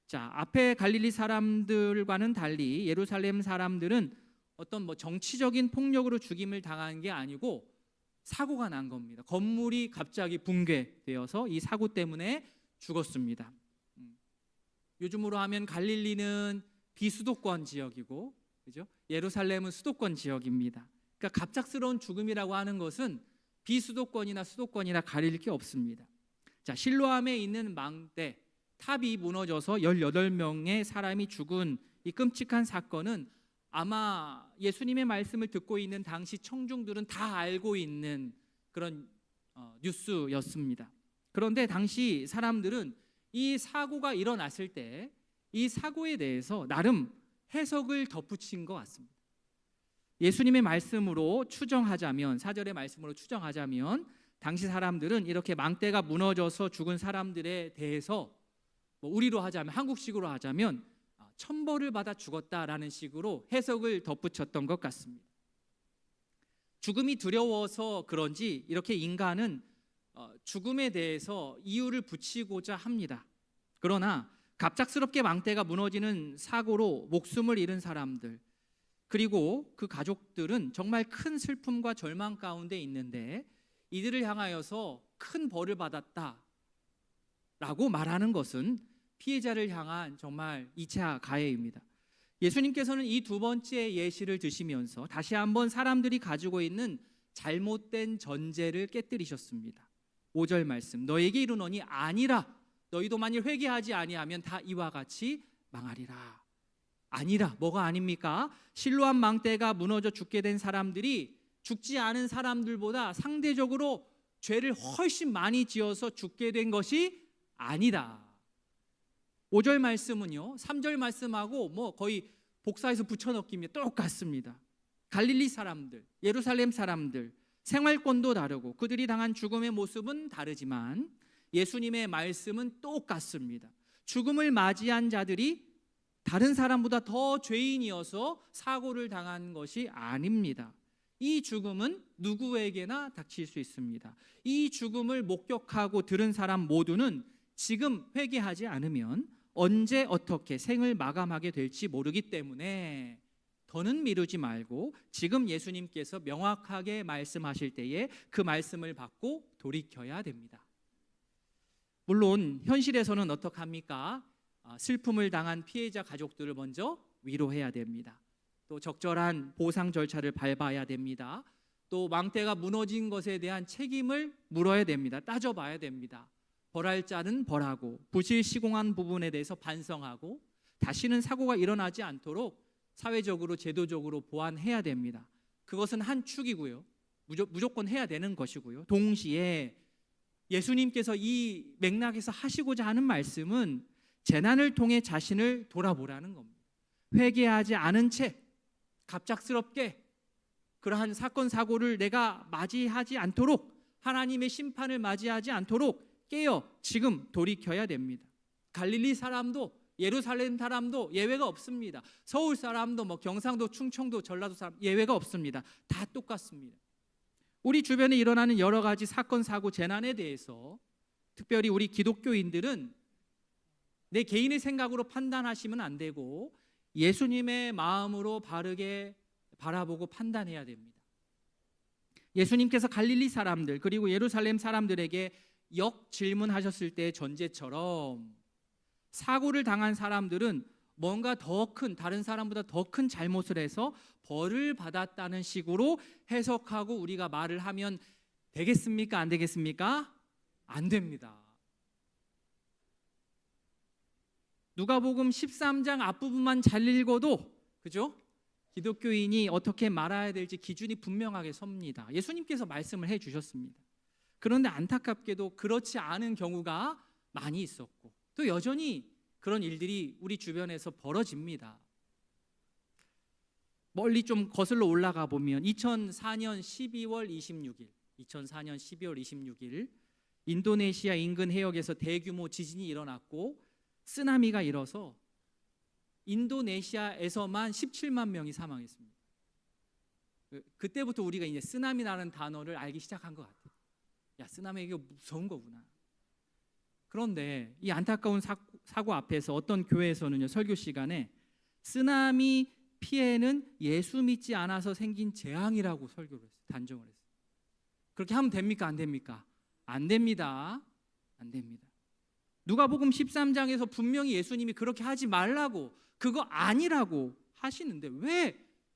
자, 앞에 갈릴리 사람들과는 달리 예루살렘 사람들은 어떤 정치적인 폭력으로 죽임을 당한 게 아니고 사고가 난 겁니다. 건물이 갑자기 붕괴되어서 이 사고 때문에 죽었습니다. 요즘으로 하면 갈릴리는 비수도권 지역이고, 그죠? 예루살렘은 수도권 지역입니다. 그러니까 갑작스러운 죽음이라고 하는 것은 비수도권이나 수도권이나 가릴 게 없습니다. 자, 실로암에 있는 망대, 탑이 무너져서 18명의 사람이 죽은 이 끔찍한 사건은 아마 예수님의 말씀을 듣고 있는 당시 청중들은 다 알고 있는 그런 뉴스였습니다. 그런데 당시 사람들은 이 사고가 일어났을 때 이 사고에 대해서 나름 해석을 덧붙인 것 같습니다. 예수님의 말씀으로 추정하자면, 4절의 말씀으로 추정하자면 당시 사람들은 이렇게 망대가 무너져서 죽은 사람들에 대해서 우리로 하자면, 한국식으로 하자면 천벌을 받아 죽었다라는 식으로 해석을 덧붙였던 것 같습니다. 죽음이 두려워서 그런지 이렇게 인간은 죽음에 대해서 이유를 붙이고자 합니다. 그러나 갑작스럽게 망대가 무너지는 사고로 목숨을 잃은 사람들, 그리고 그 가족들은 정말 큰 슬픔과 절망 가운데 있는데 이들을 향하여서 큰 벌을 받았다라고 말하는 것은 피해자를 향한 정말 2차 가해입니다. 예수님께서는 이 두 번째 예시를 드시면서 다시 한번 사람들이 가지고 있는 잘못된 전제를 깨뜨리셨습니다. 5절 말씀, 너에게 이르노니 아니라 너희도 만일 회개하지 아니하면 다 이와 같이 망하리라. 아니라 뭐가 아닙니까? 실로암 망대가 무너져 죽게 된 사람들이 죽지 않은 사람들보다 상대적으로 죄를 훨씬 많이 지어서 죽게 된 것이 아니다. 5절 말씀은요, 3절 말씀하고 거의 복사해서 붙여넣기입니다. 똑같습니다. 갈릴리 사람들, 예루살렘 사람들, 생활권도 다르고 그들이 당한 죽음의 모습은 다르지만 예수님의 말씀은 똑같습니다. 죽음을 맞이한 자들이 다른 사람보다 더 죄인이어서 사고를 당한 것이 아닙니다. 이 죽음은 누구에게나 닥칠 수 있습니다. 이 죽음을 목격하고 들은 사람 모두는 지금 회개하지 않으면 언제 어떻게 생을 마감하게 될지 모르기 때문에 더는 미루지 말고 지금 예수님께서 명확하게 말씀하실 때에 그 말씀을 받고 돌이켜야 됩니다. 물론 현실에서는 어떡합니까? 슬픔을 당한 피해자 가족들을 먼저 위로해야 됩니다. 또 적절한 보상 절차를 밟아야 됩니다. 또 망대가 무너진 것에 대한 책임을 물어야 됩니다. 따져봐야 됩니다. 벌할 자는 벌하고 부실 시공한 부분에 대해서 반성하고 다시는 사고가 일어나지 않도록 사회적으로 제도적으로 보완해야 됩니다. 그것은 한 축이고요. 무조건 해야 되는 것이고요. 동시에 예수님께서 이 맥락에서 하시고자 하는 말씀은 재난을 통해 자신을 돌아보라는 겁니다. 회개하지 않은 채 갑작스럽게 그러한 사건 사고를 내가 맞이하지 않도록, 하나님의 심판을 맞이하지 않도록 깨어 지금 돌이켜야 됩니다. 갈릴리 사람도 예루살렘 사람도 예외가 없습니다. 서울 사람도 경상도, 충청도, 전라도 사람 예외가 없습니다. 다 똑같습니다. 우리 주변에 일어나는 여러 가지 사건 사고 재난에 대해서 특별히 우리 기독교인들은 내 개인의 생각으로 판단하시면 안 되고 예수님의 마음으로 바르게 바라보고 판단해야 됩니다. 예수님께서 갈릴리 사람들 그리고 예루살렘 사람들에게 역질문하셨을 때의 전제처럼 사고를 당한 사람들은 뭔가 더 큰, 다른 사람보다 더 큰 잘못을 해서 벌을 받았다는 식으로 해석하고 우리가 말을 하면 되겠습니까? 안 되겠습니까? 안 됩니다. 누가복음 13장 앞부분만 잘 읽어도, 그죠? 기독교인이 어떻게 말해야 될지 기준이 분명하게 섭니다. 예수님께서 말씀을 해 주셨습니다. 그런데 안타깝게도 그렇지 않은 경우가 많이 있었고 또 여전히 그런 일들이 우리 주변에서 벌어집니다. 멀리 좀 거슬러 올라가 보면 2004년 12월 26일 인도네시아 인근 해역에서 대규모 지진이 일어났고 쓰나미가 일어서 인도네시아에서만 17만 명이 사망했습니다. 그때부터 우리가 이제 쓰나미라는 단어를 알기 시작한 것 같아요. 야, 쓰나미 이게 무서운 거구나. 그런데 이 안타까운 사고 앞에서 어떤 교회에서는요, 설교 시간에 쓰나미 피해는 예수 믿지 않아서 생긴 재앙이라고 설교를 했어요. 단정을 했어요. 그렇게 하면 됩니까? 안 됩니까? 안 됩니다. 안 됩니다. 누가복음 13장에서 분명히 예수님이 그렇게 하지 말라고, 그거 아니라고 하시는데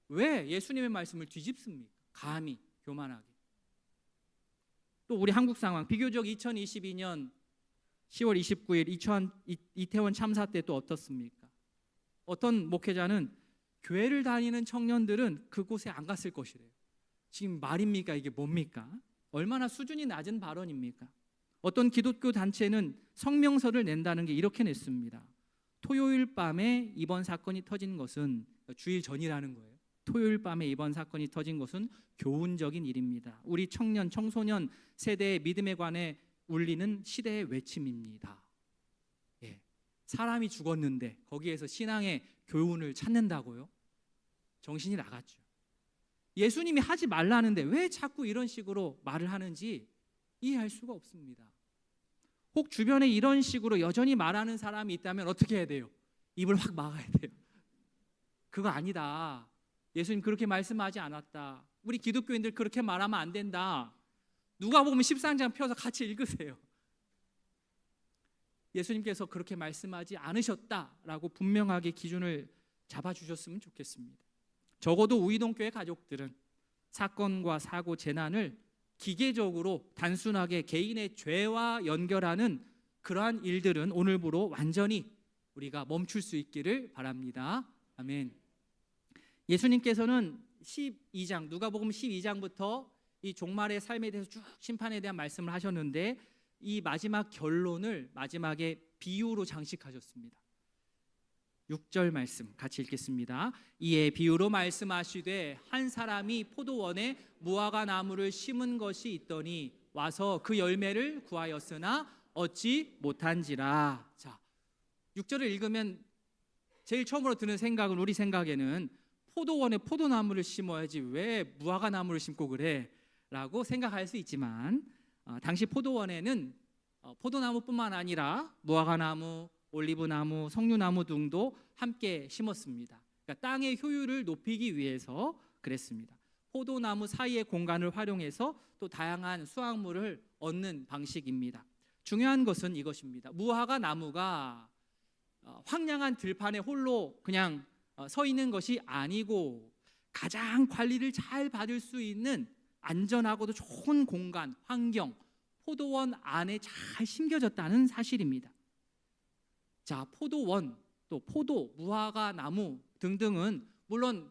왜 예수님의 말씀을 뒤집습니까? 감히 교만하게. 또 우리 한국 상황, 비교적 2022년 10월 29일 이태원 참사 때 또 어떻습니까? 어떤 목회자는 교회를 다니는 청년들은 그곳에 안 갔을 것이래요. 지금 말입니까? 이게 뭡니까? 얼마나 수준이 낮은 발언입니까? 어떤 기독교 단체는 성명서를 낸다는 게 이렇게 냈습니다. 토요일 밤에 이번 사건이 터진 것은, 주일 전이라는 거예요. 토요일 밤에 이번 사건이 터진 것은 교훈적인 일입니다. 우리 청년, 청소년 세대의 믿음에 관해 울리는 시대의 외침입니다. 예. 사람이 죽었는데 거기에서 신앙의 교훈을 찾는다고요? 정신이 나갔죠. 예수님이 하지 말라는데 왜 자꾸 이런 식으로 말을 하는지 이해할 수가 없습니다. 혹 주변에 이런 식으로 여전히 말하는 사람이 있다면 어떻게 해야 돼요? 입을 확 막아야 돼요. 그거 아니다. 예수님 그렇게 말씀하지 않았다. 우리 기독교인들 그렇게 말하면 안 된다. 누가복음 13장 펴서 같이 읽으세요. 예수님께서 그렇게 말씀하지 않으셨다라고 분명하게 기준을 잡아주셨으면 좋겠습니다. 적어도 우이동교회 가족들은 사건과 사고, 재난을 기계적으로 단순하게 개인의 죄와 연결하는 그러한 일들은 오늘부로 완전히 우리가 멈출 수 있기를 바랍니다. 아멘. 예수님께서는 12장, 누가복음 12장부터 이 종말의 삶에 대해서 쭉 심판에 대한 말씀을 하셨는데 이 마지막 결론을 마지막에 비유로 장식하셨습니다. 6절 말씀 같이 읽겠습니다. 이에 비유로 말씀하시되 한 사람이 포도원에 무화과 나무를 심은 것이 있더니 와서 그 열매를 구하였으나 얻지 못한지라. 자, 6절을 읽으면 제일 처음으로 드는 생각은, 우리 생각에는 포도원에 포도나무를 심어야지 왜 무화과 나무를 심고 그래? 라고 생각할 수 있지만 당시 포도원에는 포도나무뿐만 아니라 무화과나무, 올리브나무, 석류나무 등도 함께 심었습니다. 그러니까 땅의 효율을 높이기 위해서 그랬습니다. 포도나무 사이의 공간을 활용해서 또 다양한 수확물을 얻는 방식입니다. 중요한 것은 이것입니다. 무화과 나무가 황량한 들판에 홀로 그냥 서 있는 것이 아니고 가장 관리를 잘 받을 수 있는 안전하고도 좋은 공간, 환경, 포도원 안에 잘 심겨졌다는 사실입니다. 자, 포도원, 또 포도, 무화과 나무 등등은 물론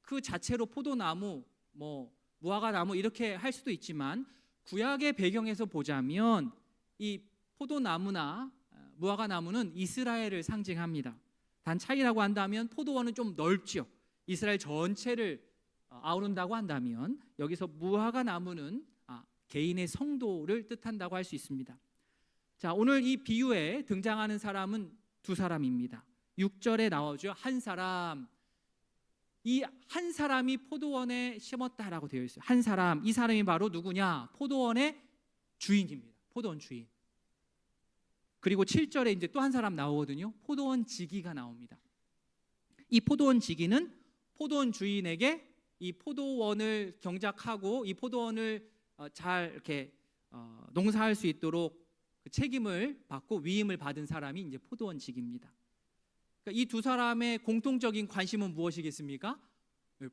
그 자체로 포도나무 뭐 무화과 나무 이렇게 할 수도 있지만 구약의 배경에서 보자면 이 포도나무나 무화과 나무는 이스라엘을 상징합니다. 단 차이라고 한다면 포도원은 좀 넓죠. 이스라엘 전체를 아우른다고 한다면 여기서 무화과 나무는 개인의 성도를 뜻한다고 할 수 있습니다. 자, 오늘 이 비유에 등장하는 사람은 두 사람입니다. 6절에 나오죠. 한 사람. 이 한 사람이 포도원에 심었다라고 되어 있어요. 한 사람. 이 사람이 바로 누구냐? 포도원의 주인입니다. 포도원 주인. 그리고 7절에 이제 또 한 사람 나오거든요. 포도원 지기가 나옵니다. 이 포도원 지기는 포도원 주인에게 이 포도원을 경작하고 이 포도원을 잘 이렇게 농사할 수 있도록 그 책임을 받고 위임을 받은 사람이 이제 포도원 지기입니다. 그러니까 이 두 사람의 공통적인 관심은 무엇이겠습니까?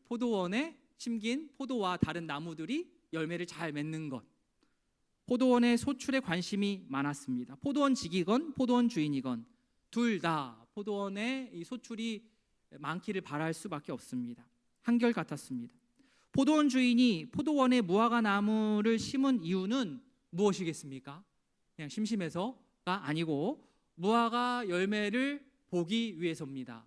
포도원에 심긴 포도와 다른 나무들이 열매를 잘 맺는 것. 포도원의 소출에 관심이 많았습니다. 포도원 지기건 포도원 주인이건 둘 다 포도원의 이 소출이 많기를 바랄 수밖에 없습니다. 한결같았습니다. 포도원 주인이 포도원에 무화과 나무를 심은 이유는 무엇이겠습니까? 그냥 심심해서가 아니고 무화과 열매를 보기 위해서입니다.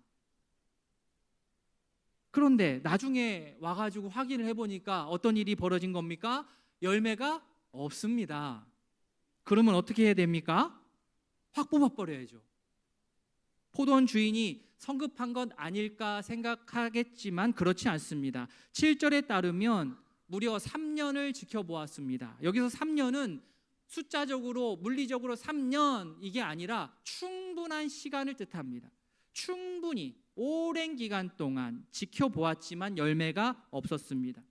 그런데 나중에 와가지고 확인을 해보니까 어떤 일이 벌어진 겁니까? 열매가 없습니다. 그러면 어떻게 해야 됩니까? 확 뽑아버려야죠. 포도원 주인이 성급한 것 아닐까 생각하겠지만 그렇지 않습니다. 7절에 따르면 무려 3년을 지켜보았습니다. 여기서 3년은 숫자적으로 물리적으로 3년 이게 아니라 충분한 시간을 뜻합니다. 충분히 오랜 기간 동안 지켜보았지만 열매가 없었습니다.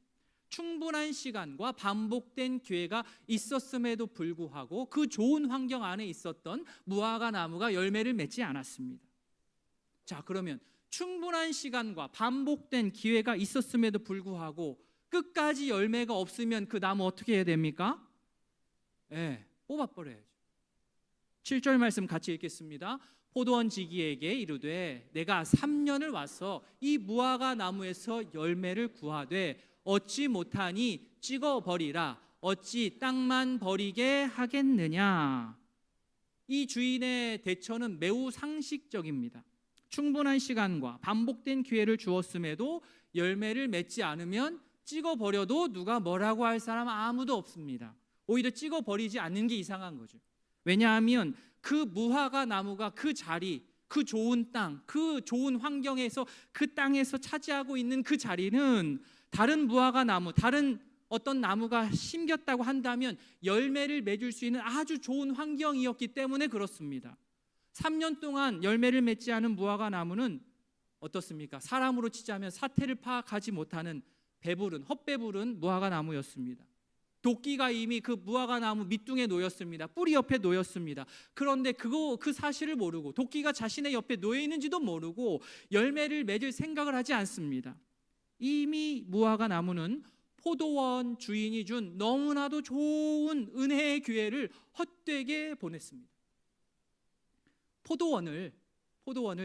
충분한 시간과 반복된 기회가 있었음에도 불구하고 그 좋은 환경 안에 있었던 무화과 나무가 열매를 맺지 않았습니다. 자, 그러면 충분한 시간과 반복된 기회가 있었음에도 불구하고 끝까지 열매가 없으면 그 나무 어떻게 해야 됩니까? 뽑아버려야죠. 7절 말씀 같이 읽겠습니다. 포도원 지기에게 이르되 내가 3년을 와서 이 무화과 나무에서 열매를 구하되 얻지 못하니 찍어버리라. 어찌 땅만 버리게 하겠느냐. 이 주인의 대처는 매우 상식적입니다. 충분한 시간과 반복된 기회를 주었음에도 열매를 맺지 않으면 찍어버려도 누가 뭐라고 할 사람 아무도 없습니다. 오히려 찍어버리지 않는 게 이상한 거죠. 왜냐하면 그 무화과 나무가 그 자리, 그 좋은 땅, 그 좋은 환경에서 그 땅에서 차지하고 있는 그 자리는 다른 무화과 나무, 다른 어떤 나무가 심겼다고 한다면 열매를 맺을 수 있는 아주 좋은 환경이었기 때문에 그렇습니다. 3년 동안 열매를 맺지 않은 무화과 나무는 어떻습니까? 사람으로 치자면 사태를 파악하지 못하는 배부른, 헛배부른 무화과 나무였습니다. 도끼가 이미 그 무화과 나무 밑둥에 놓였습니다. 뿌리 옆에 놓였습니다. 그런데 그 사실을 모르고 도끼가 자신의 옆에 놓여 있는지도 모르고 열매를 맺을 생각을 하지 않습니다. 이미 무화과 나무는 포도원 주인이 준 너무나도 좋은 은혜의 기회를 헛되게 보냈습니다. 포도원을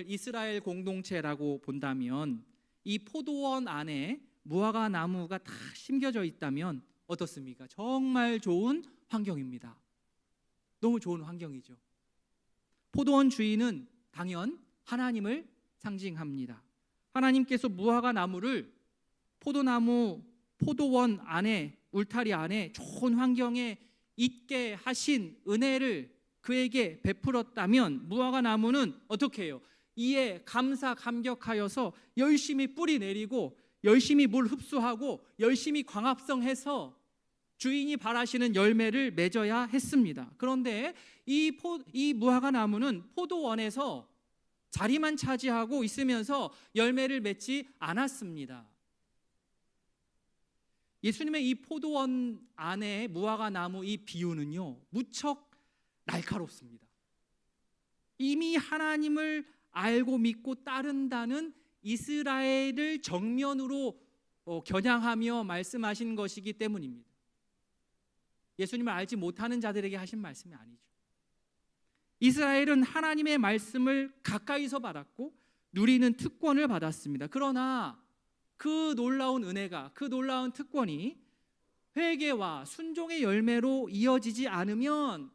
이스라엘 공동체라고 본다면 이 포도원 안에 무화과 나무가 다 심겨져 있다면 어떻습니까? 정말 좋은 환경입니다. 너무 좋은 환경이죠. 포도원 주인은 당연 하나님을 상징합니다. 하나님께서 무화과 나무를 포도원 안에, 울타리 안에 좋은 환경에 있게 하신 은혜를 그에게 베풀었다면 무화과 나무는 어떻게 해요? 이에 감사감격하여서 열심히 뿌리 내리고 열심히 물 흡수하고 열심히 광합성해서 주인이 바라시는 열매를 맺어야 했습니다. 그런데 이 무화과 나무는 포도원에서 자리만 차지하고 있으면서 열매를 맺지 않았습니다. 예수님의 이 포도원 안에 무화과 나무 이 비유는요, 무척 날카롭습니다. 이미 하나님을 알고 믿고 따른다는 이스라엘을 정면으로 겨냥하며 말씀하신 것이기 때문입니다. 예수님을 알지 못하는 자들에게 하신 말씀이 아니죠. 이스라엘은 하나님의 말씀을 가까이서 받았고 누리는 특권을 받았습니다. 그러나 그 놀라운 은혜가, 그 놀라운 특권이 회개와 순종의 열매로 이어지지 않으면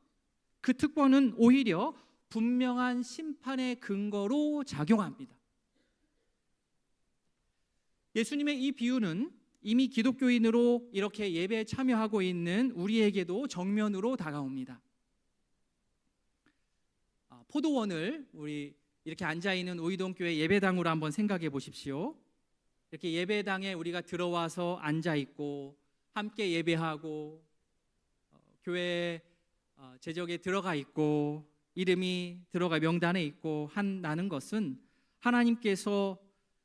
그 특권은 오히려 분명한 심판의 근거로 작용합니다. 예수님의 이 비유는 이미 기독교인으로 이렇게 예배에 참여하고 있는 우리에게도 정면으로 다가옵니다. 포도원을 우리 이렇게 앉아있는 우이동교회 예배당으로 한번 생각해 보십시오. 이렇게 예배당에 우리가 들어와서 앉아있고 함께 예배하고 교회 제적에 들어가 있고 이름이 들어가 명단에 있고 한다는 것은 하나님께서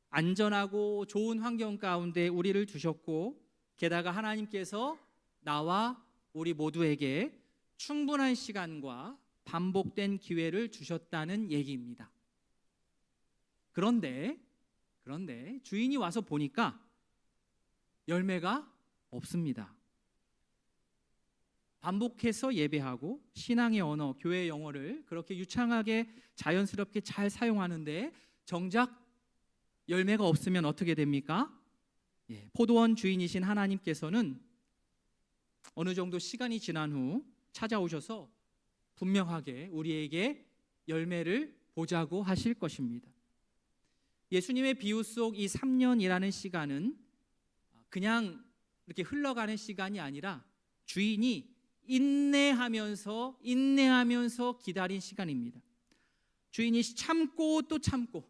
안전하고 좋은 환경 가운데 우리를 두셨고 게다가 하나님께서 나와 우리 모두에게 충분한 시간과 반복된 기회를 주셨다는 얘기입니다. 그런데 주인이 와서 보니까 열매가 없습니다. 반복해서 예배하고 신앙의 언어, 교회의 영어를 그렇게 유창하게 자연스럽게 잘 사용하는데 정작 열매가 없으면 어떻게 됩니까? 포도원 주인이신 하나님께서는 어느 정도 시간이 지난 후 찾아오셔서 분명하게 우리에게 열매를 보자고 하실 것입니다. 예수님의 비유 속 이 3년이라는 시간은 그냥 이렇게 흘러가는 시간이 아니라 주인이 인내하면서 기다린 시간입니다. 주인이 참고 또 참고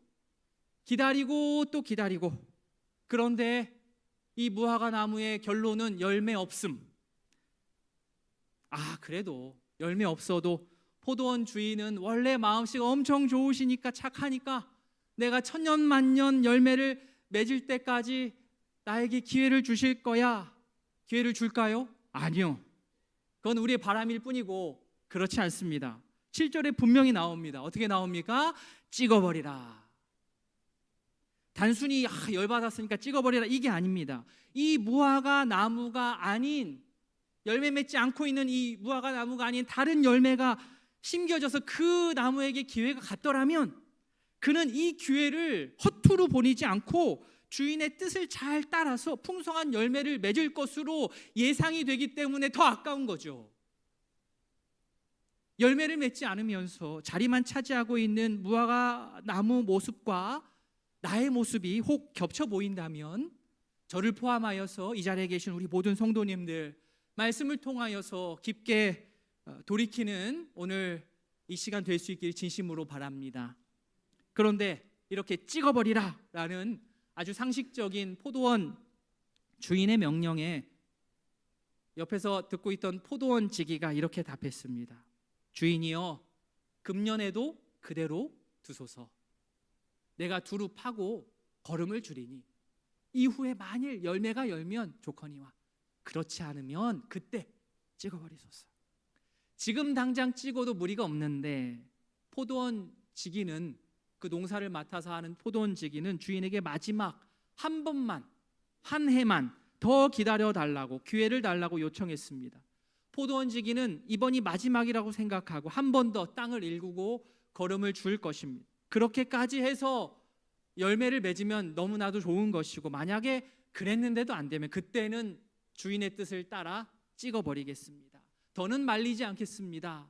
기다리고 또 기다리고, 그런데 이 무화과 나무의 결론은 열매 없음. 그래도 열매 없어도 포도원 주인은 원래 마음씨가 엄청 좋으시니까 착하니까 내가 천년만년 열매를 맺을 때까지 나에게 기회를 주실 거야. 기회를 줄까요? 아니요. 그건 우리의 바람일 뿐이고 그렇지 않습니다. 7절에 분명히 나옵니다. 어떻게 나옵니까? 찍어버리라. 단순히 열받았으니까 찍어버리라 이게 아닙니다. 이 무화과 나무가 아닌, 열매 맺지 않고 있는 이 무화과 나무가 아닌 다른 열매가 심겨져서 그 나무에게 기회가 갔더라면 그는 이 기회를 허투루 보내지 않고 주인의 뜻을 잘 따라서 풍성한 열매를 맺을 것으로 예상이 되기 때문에 더 아까운 거죠. 열매를 맺지 않으면서 자리만 차지하고 있는 무화과 나무 모습과 나의 모습이 혹 겹쳐 보인다면 저를 포함하여서 이 자리에 계신 우리 모든 성도님들 말씀을 통하여서 깊게 돌이키는 오늘 이 시간 될 수 있길 진심으로 바랍니다. 그런데 이렇게 찍어버리라 라는 아주 상식적인 포도원 주인의 명령에 옆에서 듣고 있던 포도원 지기가 이렇게 답했습니다. 주인이여, 금년에도 그대로 두소서. 내가 두루 파고 거름을 주리니 이후에 만일 열매가 열면 좋거니와 그렇지 않으면 그때 찍어버리소서. 지금 당장 찍어도 무리가 없는데 포도원 지기는, 그 농사를 맡아서 하는 포도원 지기는 주인에게 마지막 한 번만, 한 해만 더 기다려 달라고, 기회를 달라고 요청했습니다. 포도원 지기는 이번이 마지막이라고 생각하고 한 번 더 땅을 일구고 거름을 줄 것입니다. 그렇게까지 해서 열매를 맺으면 너무나도 좋은 것이고, 만약에 그랬는데도 안 되면 그때는 주인의 뜻을 따라 찍어버리겠습니다. 더는 말리지 않겠습니다.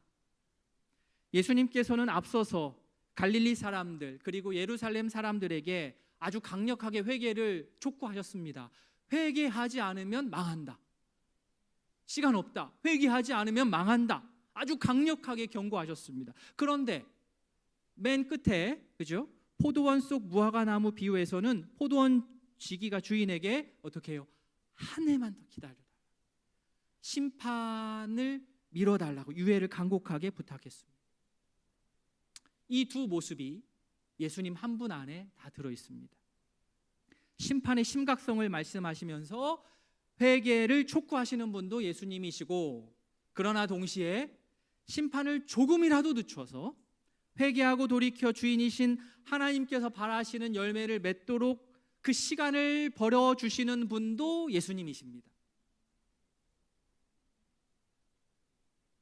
예수님께서는 앞서서 갈릴리 사람들 그리고 예루살렘 사람들에게 아주 강력하게 회개를 촉구하셨습니다. 회개하지 않으면 망한다. 시간 없다. 회개하지 않으면 망한다. 아주 강력하게 경고하셨습니다. 그런데 맨 끝에, 그죠? 포도원 속 무화과 나무 비유에서는 포도원 지기가 주인에게 어떻게 해요? 한 해만 더 기다려달라. 심판을 미뤄달라고 유예를 간곡하게 부탁했습니다. 이 두 모습이 예수님 한 분 안에 다 들어 있습니다. 심판의 심각성을 말씀하시면서 회개를 촉구하시는 분도 예수님이시고, 그러나 동시에 심판을 조금이라도 늦춰서 회개하고 돌이켜 주인이신 하나님께서 바라시는 열매를 맺도록 그 시간을 벌어주시는 분도 예수님이십니다.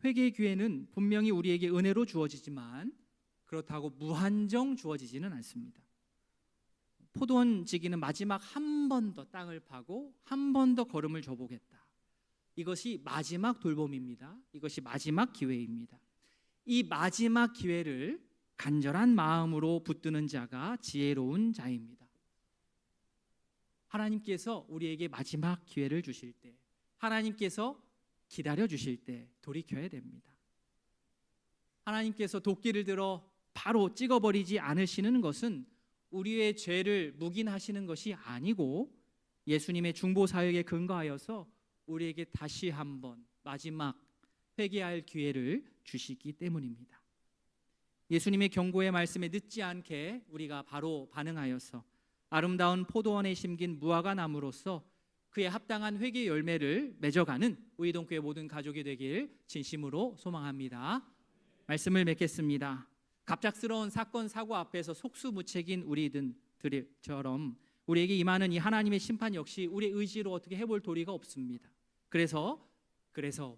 회개의 기회는 분명히 우리에게 은혜로 주어지지만 그렇다고 무한정 주어지지는 않습니다. 포도원지기는 마지막 한 번 더 땅을 파고 한 번 더 걸음을 줘보겠다. 이것이 마지막 돌봄입니다. 이것이 마지막 기회입니다. 이 마지막 기회를 간절한 마음으로 붙드는 자가 지혜로운 자입니다. 하나님께서 우리에게 마지막 기회를 주실 때, 하나님께서 기다려 주실 때 돌이켜야 됩니다. 하나님께서 도끼를 들어 바로 찍어버리지 않으시는 것은 우리의 죄를 묵인하시는 것이 아니고 예수님의 중보 사역에 근거하여서 우리에게 다시 한번 마지막 회개할 기회를 주시기 때문입니다. 예수님의 경고의 말씀에 늦지 않게 우리가 바로 반응하여서 아름다운 포도원에 심긴 무화과 나무로서 그에 합당한 회개 열매를 맺어가는 우이동교회 모든 가족이 되길 진심으로 소망합니다. 말씀을 맺겠습니다. 갑작스러운 사건 사고 앞에서 속수무책인 우리들처럼 우리에게 임하는 이 하나님의 심판 역시 우리의 의지로 어떻게 해볼 도리가 없습니다. 그래서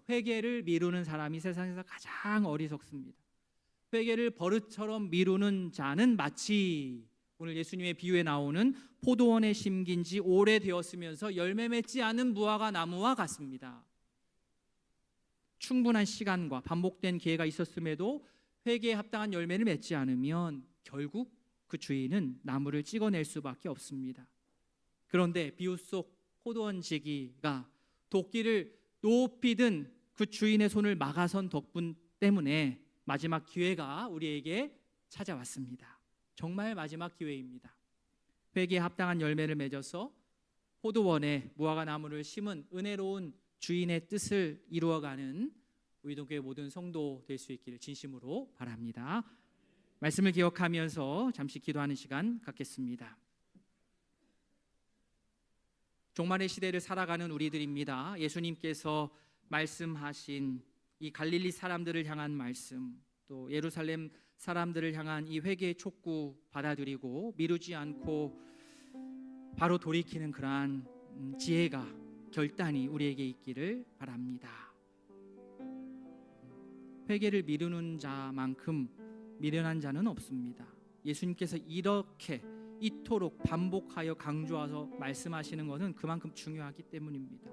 회개를 미루는 사람이 세상에서 가장 어리석습니다. 회개를 버릇처럼 미루는 자는 마치 오늘 예수님의 비유에 나오는 포도원에 심긴 지 오래되었으면서 열매 맺지 않은 무화과 나무와 같습니다. 충분한 시간과 반복된 기회가 있었음에도 회개에 합당한 열매를 맺지 않으면 결국 그 주인은 나무를 찍어낼 수밖에 없습니다. 그런데 비유 속 포도원지기가 도끼를 높이 든 그 주인의 손을 막아선 덕분 때문에 마지막 기회가 우리에게 찾아왔습니다. 정말 마지막 기회입니다. 회개에 합당한 열매를 맺어서 포도원에 무화과 나무를 심은 은혜로운 주인의 뜻을 이루어가는 우이동교회 모든 성도 될 수 있기를 진심으로 바랍니다. 말씀을 기억하면서 잠시 기도하는 시간 갖겠습니다. 종말의 시대를 살아가는 우리들입니다. 예수님께서 말씀하신 이 갈릴리 사람들을 향한 말씀, 또 예루살렘 사람들을 향한 이 회개의 촉구 받아들이고 미루지 않고 바로 돌이키는 그러한 지혜가 결단이 우리에게 있기를 바랍니다. 회개를 미루는 자만큼 미련한 자는 없습니다. 예수님께서 이토록 반복하여 강조해서 말씀하시는 것은 그만큼 중요하기 때문입니다.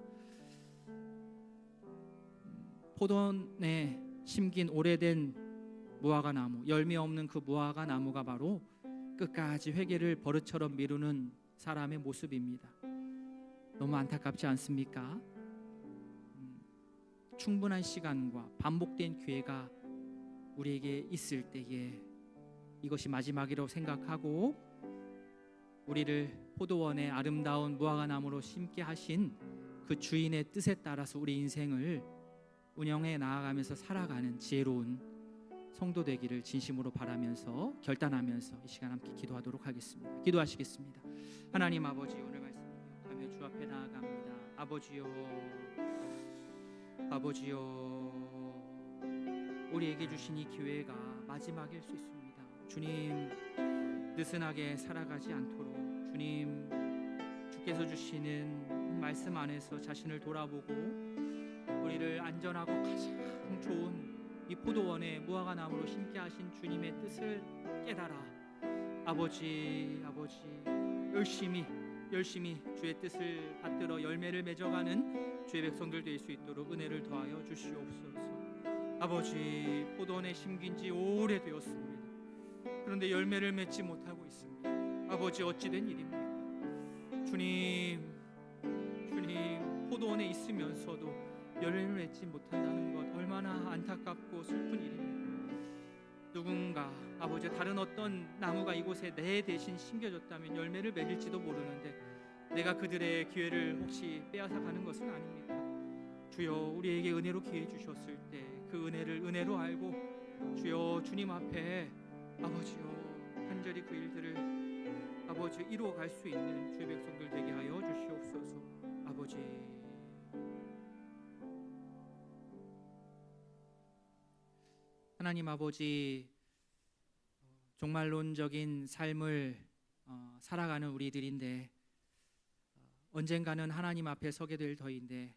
포도원에 심긴 오래된 무화과 나무, 열매 없는 그 무화과 나무가 바로 끝까지 회개를 버릇처럼 미루는 사람의 모습입니다. 너무 안타깝지 않습니까? 충분한 시간과 반복된 기회가 우리에게 있을 때에 이것이 마지막이라고 생각하고 우리를 포도원의 아름다운 무화과 나무로 심게 하신 그 주인의 뜻에 따라서 우리 인생을 운영해 나아가면서 살아가는 지혜로운 성도 되기를 진심으로 바라면서 결단하면서 이 시간 함께 기도하도록 하겠습니다. 기도하시겠습니다. 하나님 아버지, 오늘 말씀 기억하며 주 앞에 나아갑니다. 아버지요, 우리에게 주신 이 기회가 마지막일 수 있습니다. 주님, 느슨하게 살아가지 않도록 주님, 주께서 주시는 말씀 안에서 자신을 돌아보고 우리를 안전하고 가장 좋은 이 포도원에 무화과 나무로 심게 하신 주님의 뜻을 깨달아 아버지 열심히 주의 뜻을 받들어 열매를 맺어가는 주의 백성들 될 수 있도록 은혜를 더하여 주시옵소서. 아버지, 포도원에 심긴 지 오래되었습니다. 그런데 열매를 맺지 못하고 있습니다. 아버지, 어찌된 일입니까? 주님, 포도원에 있으면서도 열매를 맺지 못한다는 것 얼마나 안타깝고 슬픈 일입니까? 누군가 아버지, 다른 어떤 나무가 이곳에 내 대신 심겨졌다면 열매를 맺을지도 모르는데 내가 그들의 기회를 혹시 빼앗아 가는 것은 아닙니까? 주여, 우리에게 은혜로 기회 주셨을 때 그 은혜를 은혜로 알고 주여, 주님 앞에 아버지요, 간절히 그 일들을 아버지 이루어갈 수 있는 주의 백성들 되게 하여 주시옵소서. 아버지, 하나님 아버지, 종말론적인 삶을 살아가는 우리들인데 언젠가는 하나님 앞에 서게 될 터인데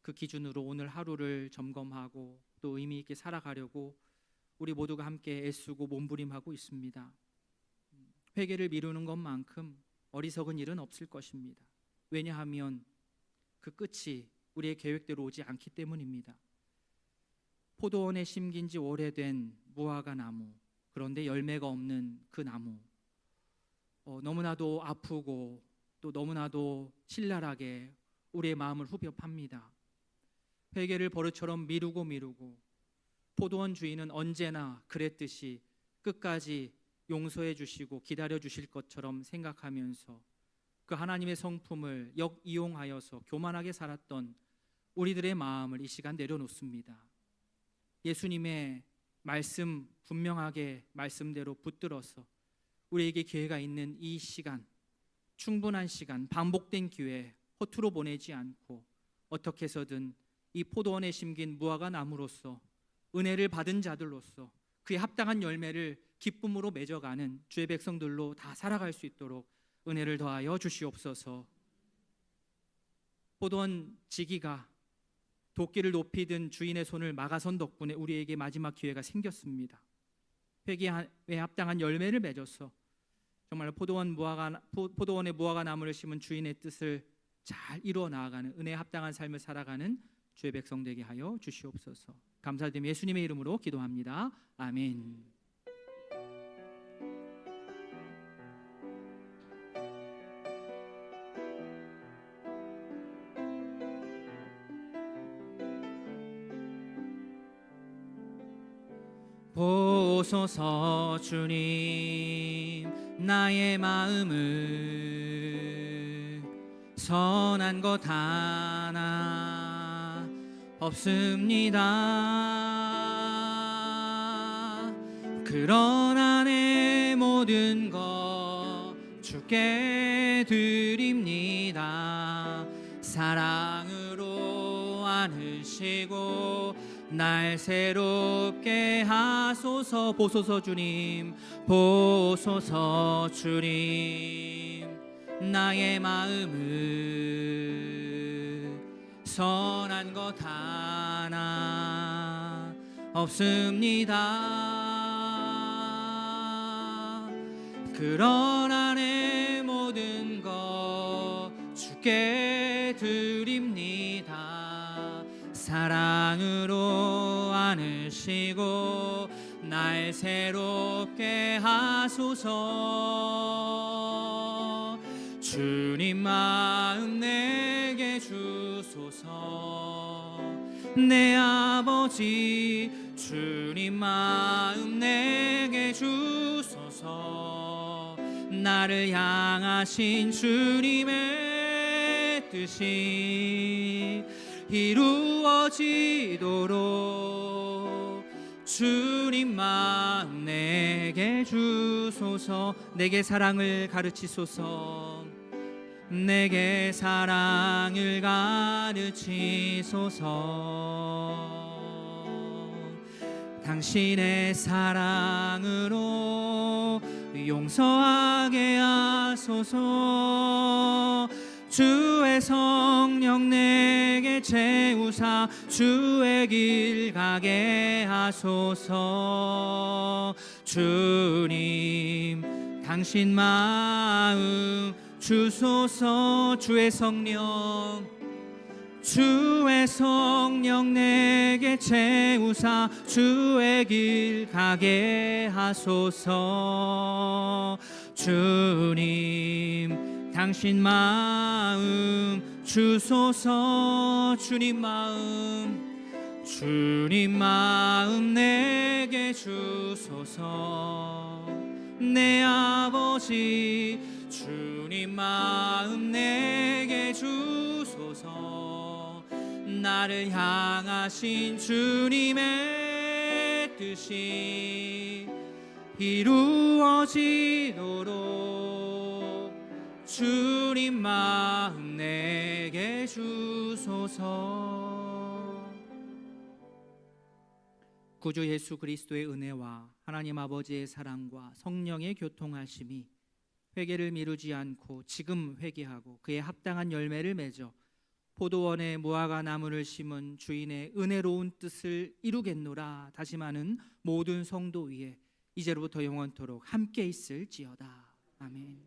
그 기준으로 오늘 하루를 점검하고 또 의미 있게 살아가려고 우리 모두가 함께 애쓰고 몸부림하고 있습니다. 회개를 미루는 것만큼 어리석은 일은 없을 것입니다. 왜냐하면 그 끝이 우리의 계획대로 오지 않기 때문입니다. 포도원에 심긴 지 오래된 무화과 나무, 그런데 열매가 없는 그 나무, 너무나도 아프고 또 너무나도 신랄하게 우리의 마음을 후벼 팝니다. 회개를 버릇처럼 미루고 포도원 주인은 언제나 그랬듯이 끝까지 용서해 주시고 기다려 주실 것처럼 생각하면서 그 하나님의 성품을 역이용하여서 교만하게 살았던 우리들의 마음을 이 시간 내려놓습니다. 예수님의 말씀 분명하게 말씀대로 붙들어서 우리에게 기회가 있는 이 시간, 충분한 시간, 반복된 기회 허투루 보내지 않고 어떻게 해서든 이 포도원에 심긴 무화과 나무로서 은혜를 받은 자들로서 그에 합당한 열매를 기쁨으로 맺어가는 주의 백성들로 다 살아갈 수 있도록 은혜를 더하여 주시옵소서. 포도원 지기가 도끼를 높이 든 주인의 손을 막아선 덕분에 우리에게 마지막 기회가 생겼습니다. 회개에 합당한 열매를 맺어서 정말 포도원의 무화과 나무를 심은 주인의 뜻을 잘 이루어 나아가는 은혜에 합당한 삶을 살아가는 주의 백성 되게 하여 주시옵소서. 감사드리며 예수님의 이름으로 기도합니다. 아멘. 보소서 주님, 나의 마음을 선한 것 하나 없습니다. 그러나 내 모든 것 주께 드립니다. 사랑으로 안으시고 날 새롭게 하소서. 보소서 주님, 보소서 주님, 나의 마음을 선한 것 하나 없습니다. 그러나 내 모든 것 주께 드립니다. 사랑으로 안으시고 날 새롭게 하소서. 주님 마음 내게 주소서. 내 아버지 주님 마음 내게 주소서. 나를 향하신 주님의 뜻이 이루어지도록 주님 마음 내게 주소서. 내게 사랑을 가르치소서. 내게 사랑을 가르치소서. 당신의 사랑으로 용서하게 하소서. 주의 성령 내게 채우사 주의 길 가게 하소서. 주님 당신 마음 주소서. 주의 성령 내게 채우사 주의 길 가게 하소서. 주님 당신 마음 주소서. 주님 마음 내게 주소서. 내 아버지 주님 마음 내게 주소서. 나를 향하신 주님의 뜻이 이루어지도록 주님 마음 내게 주소서. 구주 예수 그리스도의 은혜와 하나님 아버지의 사랑과 성령의 교통하심이 회개를 미루지 않고 지금 회개하고 그에 합당한 열매를 맺어 포도원에 무화과 나무를 심은 주인의 은혜로운 뜻을 이루겠노라 다짐하는 모든 성도 위에 이제로부터 영원토록 함께 있을지어다. 아멘.